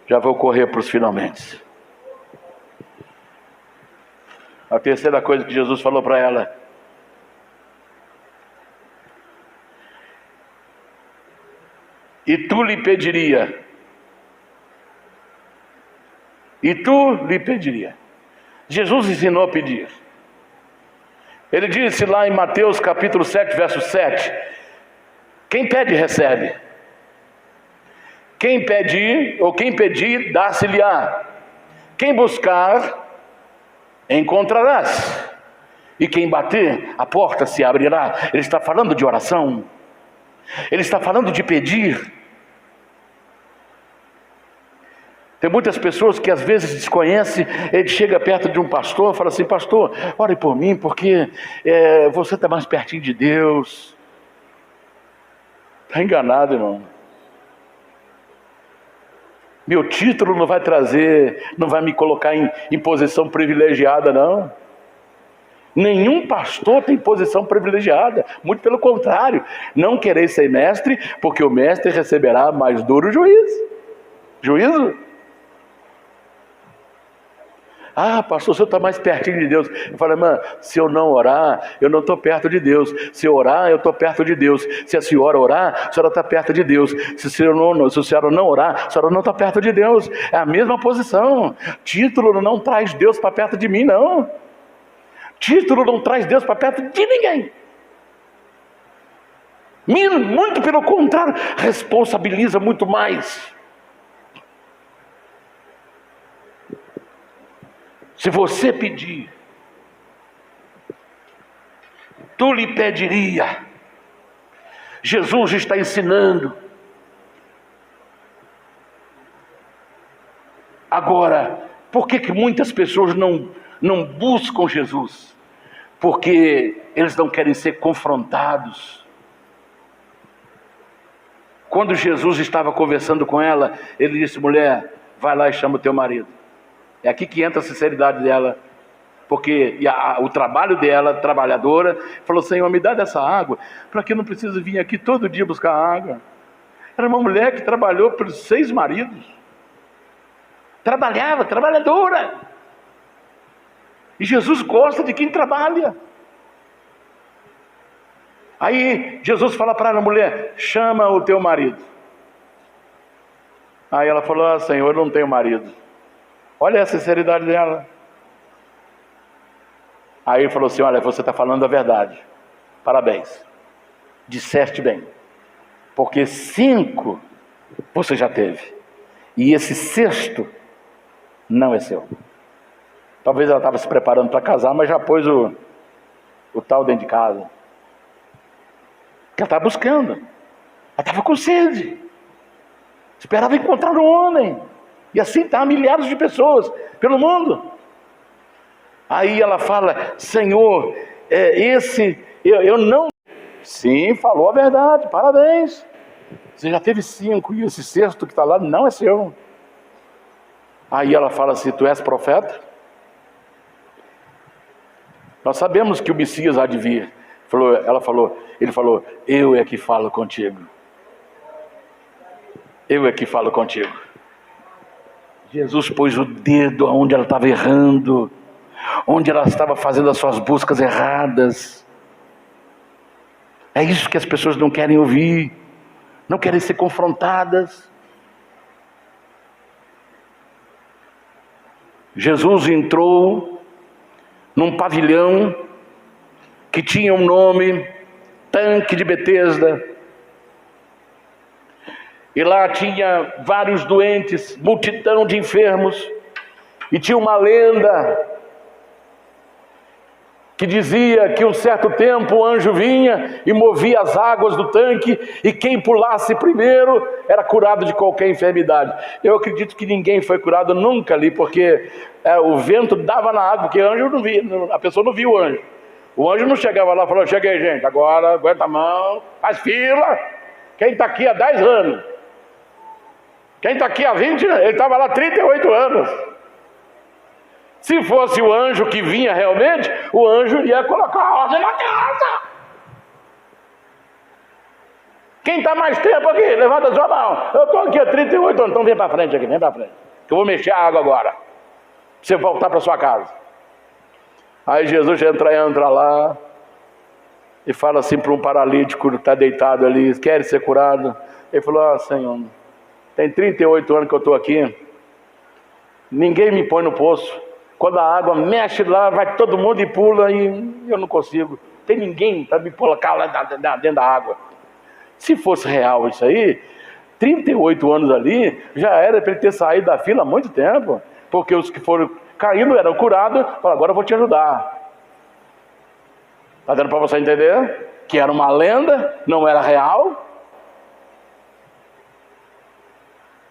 Já vou correr para os finalmente. A terceira coisa que Jesus falou para ela: e tu lhe pediria. E tu lhe pediria. Jesus ensinou a pedir. Ele disse lá em Mateus capítulo 7, verso 7: quem pede, recebe. Quem pedir, ou quem pedir, dá-se-lhe-á. Quem buscar, encontrarás. E quem bater, a porta se abrirá. Ele está falando de oração. Ele está falando de pedir. Tem muitas pessoas que às vezes desconhecem. Ele chega perto de um pastor e fala assim: pastor, ore por mim, porque você está mais pertinho de Deus. Está enganado, irmão. Meu título não vai trazer, não vai me colocar em posição privilegiada, não. Nenhum pastor tem posição privilegiada. Muito pelo contrário. Não quereis ser mestre, porque o mestre receberá mais duro juízo. Ah, pastor, o senhor está mais pertinho de Deus. Eu falo: irmã, se eu não orar, eu não estou perto de Deus. Se eu orar, eu estou perto de Deus. Se a senhora orar, a senhora está perto de Deus. Se a senhora não orar, a senhora não está perto de Deus. É a mesma posição. Título não traz Deus para perto de mim, não. Título não traz Deus para perto de ninguém. Muito pelo contrário, responsabiliza muito mais. Se você pedir, tu lhe pediria. Jesus está ensinando. Agora, por que muitas pessoas não buscam Jesus? Porque eles não querem ser confrontados. Quando Jesus estava conversando com ela, ele disse: mulher, vai lá e chama o teu marido. É aqui que entra a sinceridade dela, porque o trabalho dela, trabalhadora, falou: Senhor, me dá dessa água, para que eu não preciso vir aqui todo dia buscar água. Era uma mulher que trabalhou por 6 maridos, trabalhadora, e Jesus gosta de quem trabalha. Aí Jesus fala para a mulher: chama o teu marido. Aí ela falou: ah, Senhor, eu não tenho marido. Olha a sinceridade dela. Aí ele falou assim: olha, você está falando a verdade. Parabéns. Disseste bem. Porque 5 você já teve. E esse 6º não é seu. Talvez ela estava se preparando para casar, mas já pôs o tal dentro de casa. Que ela estava buscando. Ela estava com sede. Esperava encontrar um homem. E assim está milhares de pessoas pelo mundo. Aí ela fala: Senhor, eu não... Sim, falou a verdade, parabéns. Você já teve 5 e esse 6º que está lá não é seu. Aí ela fala assim: tu és profeta? Nós sabemos que o Messias há de vir. Ele falou: eu é que falo contigo. Eu é que falo contigo. Jesus pôs o dedo onde ela estava errando, onde ela estava fazendo as suas buscas erradas. É isso que as pessoas não querem ouvir, não querem ser confrontadas. Jesus entrou num pavilhão que tinha um nome, Tanque de Betesda. E lá tinha vários doentes, multidão de enfermos. E tinha uma lenda que dizia que um certo tempo o anjo vinha e movia as águas do tanque, e quem pulasse primeiro era curado de qualquer enfermidade. Eu acredito que ninguém foi curado nunca ali, porque o vento dava na água, porque anjo não via, a pessoa não via o anjo. O anjo não chegava lá e falou: cheguei, gente, agora aguenta a mão, faz fila. Quem está aqui há 10 anos? Quem está aqui há 20 anos? Ele estava lá há 38 anos. Se fosse o anjo que vinha realmente, o anjo ia colocar a ordem na casa. Quem está mais tempo aqui? Levanta a sua mão. Eu estou aqui há 38 anos. Então vem para frente aqui, vem para frente, que eu vou mexer a água agora, para você voltar para sua casa. Aí Jesus entra lá e fala assim para um paralítico que está deitado ali: quer ser curado? Ele falou: Senhor, tem 38 anos que eu estou aqui, ninguém me põe no poço. Quando a água mexe lá, vai todo mundo e pula, e eu não consigo. Tem ninguém para me colocar lá dentro da água. Se fosse real isso aí, 38 anos ali, já era para ele ter saído da fila há muito tempo. Porque os que foram caindo eram curados. Falaram: agora eu vou te ajudar. Está dando para você entender? Que era uma lenda, não era real.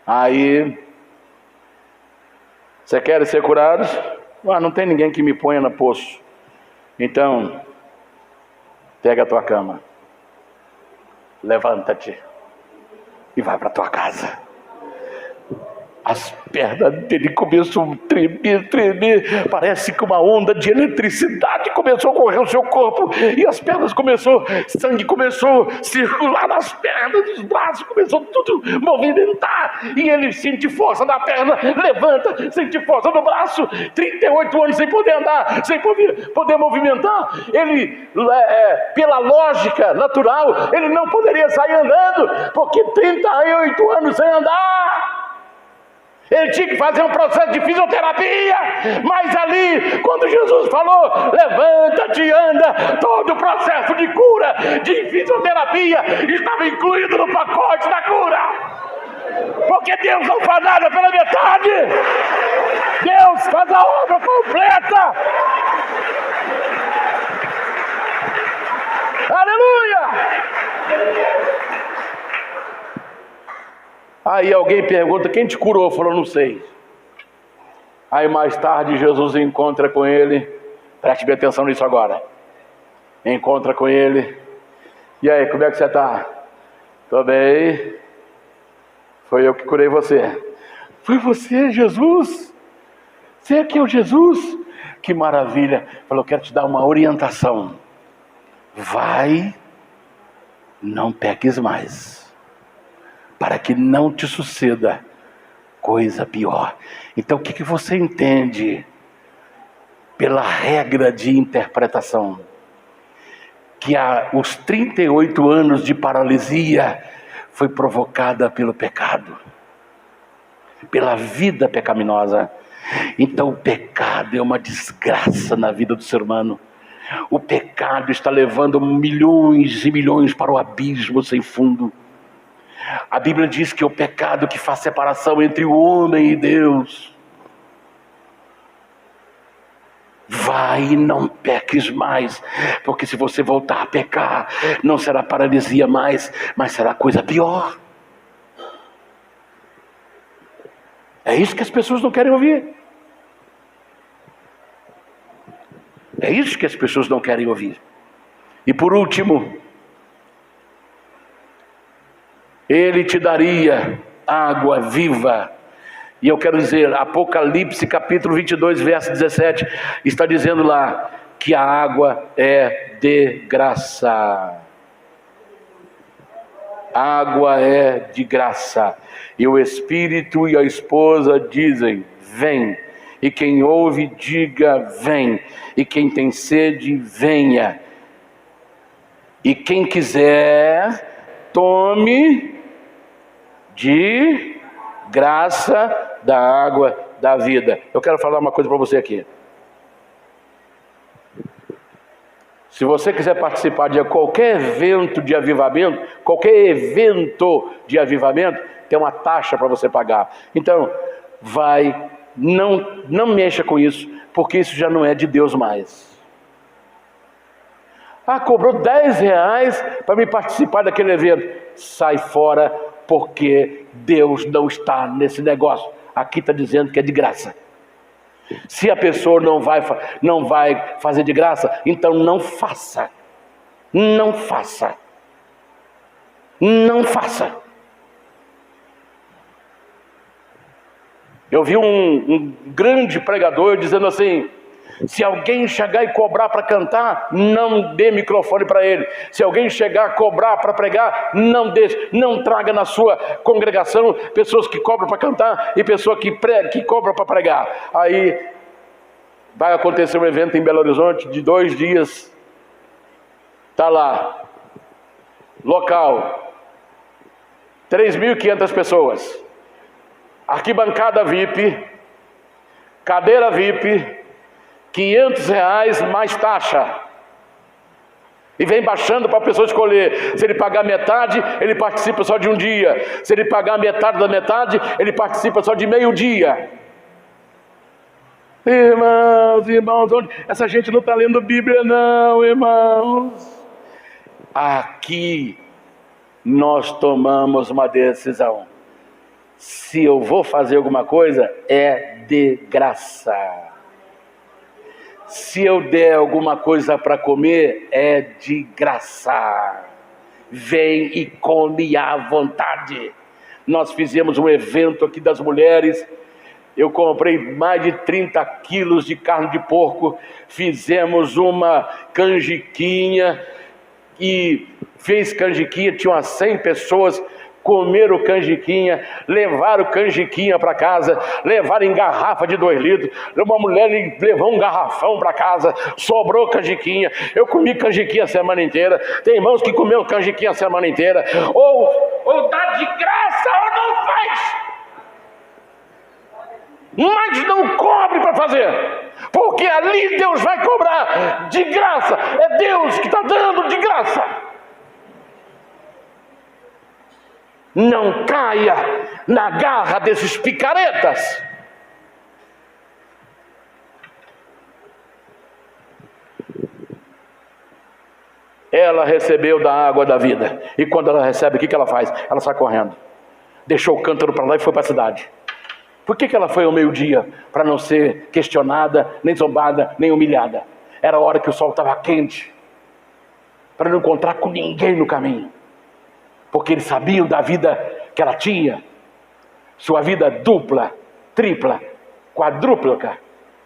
Aí, você quer ser curado? Não tem ninguém que me ponha no poço. Então, pega a tua cama, levanta-te e vai para tua casa. As pernas dele começam a tremer, parece que uma onda de eletricidade começou a correr o seu corpo, e as pernas sangue começou a circular nas pernas, nos braços, começou tudo a movimentar, e ele sente força na perna, levanta, sente força no braço. 38 anos sem poder andar, sem poder movimentar. Ele, pela lógica natural, ele não poderia sair andando, porque 38 anos sem andar. Ele tinha que fazer um processo de fisioterapia. Mas ali, quando Jesus falou: levanta-te e anda, todo o processo de cura, de fisioterapia, estava incluído no pacote da cura. Porque Deus não faz nada pela metade, Deus faz a obra completa. Aleluia! Aí alguém pergunta: quem te curou? Falou: não sei. Aí mais tarde Jesus encontra com ele. Preste bem atenção nisso agora. Encontra com ele. E aí, como é que você está? Estou bem. Foi eu que curei você. Foi você, Jesus? Você é que é o Jesus? Que maravilha. Falou: quero te dar uma orientação. Vai, não peques mais, para que não te suceda coisa pior. Então o que você entende pela regra de interpretação? Que os 38 anos de paralisia foi provocada pelo pecado, pela vida pecaminosa. Então o pecado é uma desgraça na vida do ser humano. O pecado está levando milhões e milhões para o abismo sem fundo. A Bíblia diz que é o pecado que faz separação entre o homem e Deus. Vai e não peques mais, porque se você voltar a pecar, não será paralisia mais, mas será coisa pior. É isso que as pessoas não querem ouvir. É isso que as pessoas não querem ouvir. E por último, Ele te daria água viva. E eu quero dizer, Apocalipse capítulo 22, verso 17, está dizendo lá que a água é de graça. Água é de graça. E o Espírito e a esposa dizem: vem. E quem ouve, diga: vem. E quem tem sede, venha. E quem quiser, tome de graça da água da vida. Eu quero falar uma coisa para você aqui. Se você quiser participar de qualquer evento de avivamento, tem uma taxa para você pagar. Então, não mexa com isso, porque isso já não é de Deus mais. Cobrou R$10 para me participar daquele evento. Sai fora, porque Deus não está nesse negócio. Aqui está dizendo que é de graça. Se a pessoa não vai fazer de graça, então não faça. Não faça. Não faça. Eu vi um grande pregador dizendo assim: se alguém chegar e cobrar para cantar, não dê microfone para ele. Se alguém chegar a cobrar para pregar, não deixe. Não traga na sua congregação pessoas que cobram para cantar e pessoas que cobram para pregar. Aí vai acontecer um evento em Belo Horizonte de 2 dias. Está lá, local, 3.500 pessoas, arquibancada VIP, cadeira VIP, R$500 mais taxa. E vem baixando para a pessoa escolher. Se ele pagar metade, ele participa só de um dia. Se ele pagar metade da metade, ele participa só de meio-dia. Irmãos, essa gente não está lendo Bíblia não, irmãos. Aqui nós tomamos uma decisão. Se eu vou fazer alguma coisa, é de graça. Se eu der alguma coisa para comer, é de graça. Vem e come à vontade. Nós fizemos um evento aqui das mulheres. Eu comprei mais de 30 quilos de carne de porco. Fizemos uma canjiquinha. E fez canjiquinha, tinha umas 100 pessoas. Comeram canjiquinha, levaram canjiquinha para casa, levaram em garrafa de 2 litros. Uma mulher levou um garrafão para casa, sobrou canjiquinha. Eu comi canjiquinha a semana inteira. Tem irmãos que comeu canjiquinha a semana inteira. Ou dá de graça ou não faz. Mas não cobre para fazer, porque ali Deus vai cobrar de graça. É Deus que está dando de graça. Não caia na garra desses picaretas. Ela recebeu da água da vida. E quando ela recebe, o que ela faz? Ela sai correndo. Deixou o cântaro para lá e foi para a cidade. Por que ela foi ao meio-dia? Para não ser questionada, nem zombada, nem humilhada. Era a hora que o sol estava quente. Para não encontrar com ninguém no caminho. Porque eles sabiam da vida que ela tinha. Sua vida dupla, tripla, quadrúplica,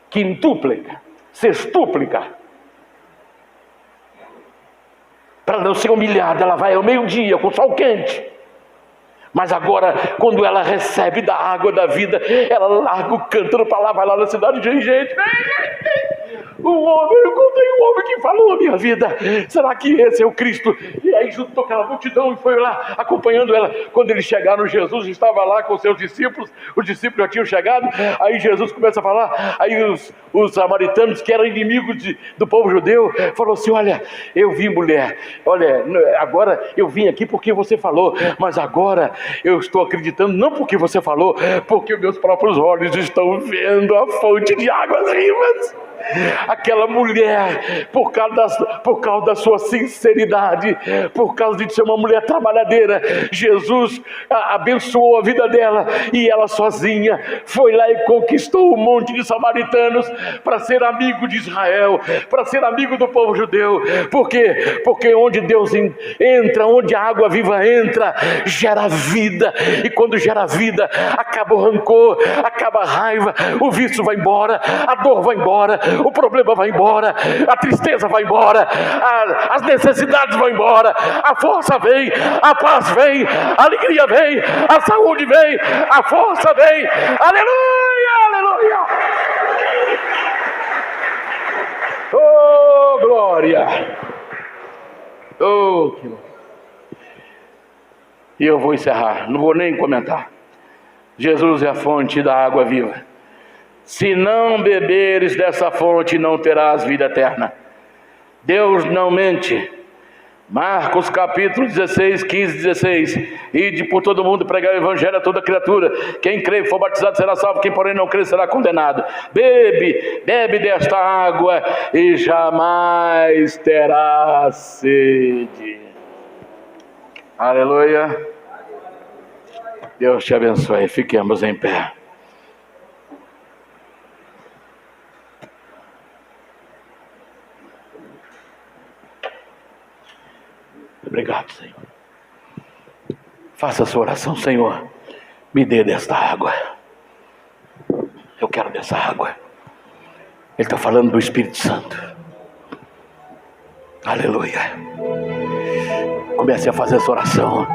quintúplica, sextúplica. Para não ser humilhada, ela vai ao meio-dia com o sol quente. Mas agora, quando ela recebe da água da vida, ela larga o cântaro para lá, vai lá na cidade de gente. Eu encontrei um homem que falou a minha vida. Será que esse é o Cristo? E aí juntou aquela multidão e foi lá acompanhando ela. Quando eles chegaram, Jesus estava lá com seus discípulos. Os discípulos já tinham chegado. Aí Jesus começa a falar. Aí os samaritanos, que eram inimigos do povo judeu, falou assim: olha, eu vi, mulher, olha, agora eu vim aqui porque você falou, mas agora eu estou acreditando, não porque você falou, porque meus próprios olhos estão vendo a fonte de águas vivas. Aquela mulher, por causa da sua sinceridade, por causa de ser uma mulher trabalhadeira, Jesus abençoou a vida dela, e ela sozinha foi lá e conquistou um monte de samaritanos para ser amigo de Israel, para ser amigo do povo judeu. Por quê? Porque onde Deus entra, onde a água viva entra, gera vida, e quando gera vida, acaba o rancor, acaba a raiva, o vício vai embora, a dor vai embora, o problema vai embora, a tristeza vai embora, as necessidades vão embora, a força vem, a paz vem, a alegria vem, a saúde vem, a força vem. Aleluia, aleluia. Oh, glória. Oh, e eu vou encerrar, não vou nem comentar. Jesus é a fonte da água viva. Se não beberes dessa fonte, não terás vida eterna. Deus não mente. Marcos capítulo 16, 15, 16. Ide por todo mundo pregar o evangelho a toda criatura. Quem crê e for batizado será salvo, quem porém não crê será condenado. Bebe desta água e jamais terá sede. Aleluia. Deus te abençoe. Fiquemos em pé. Obrigado, Senhor. Faça a sua oração. Senhor, me dê desta água. Eu quero dessa água. Ele está falando do Espírito Santo. Aleluia. Comece a fazer essa oração.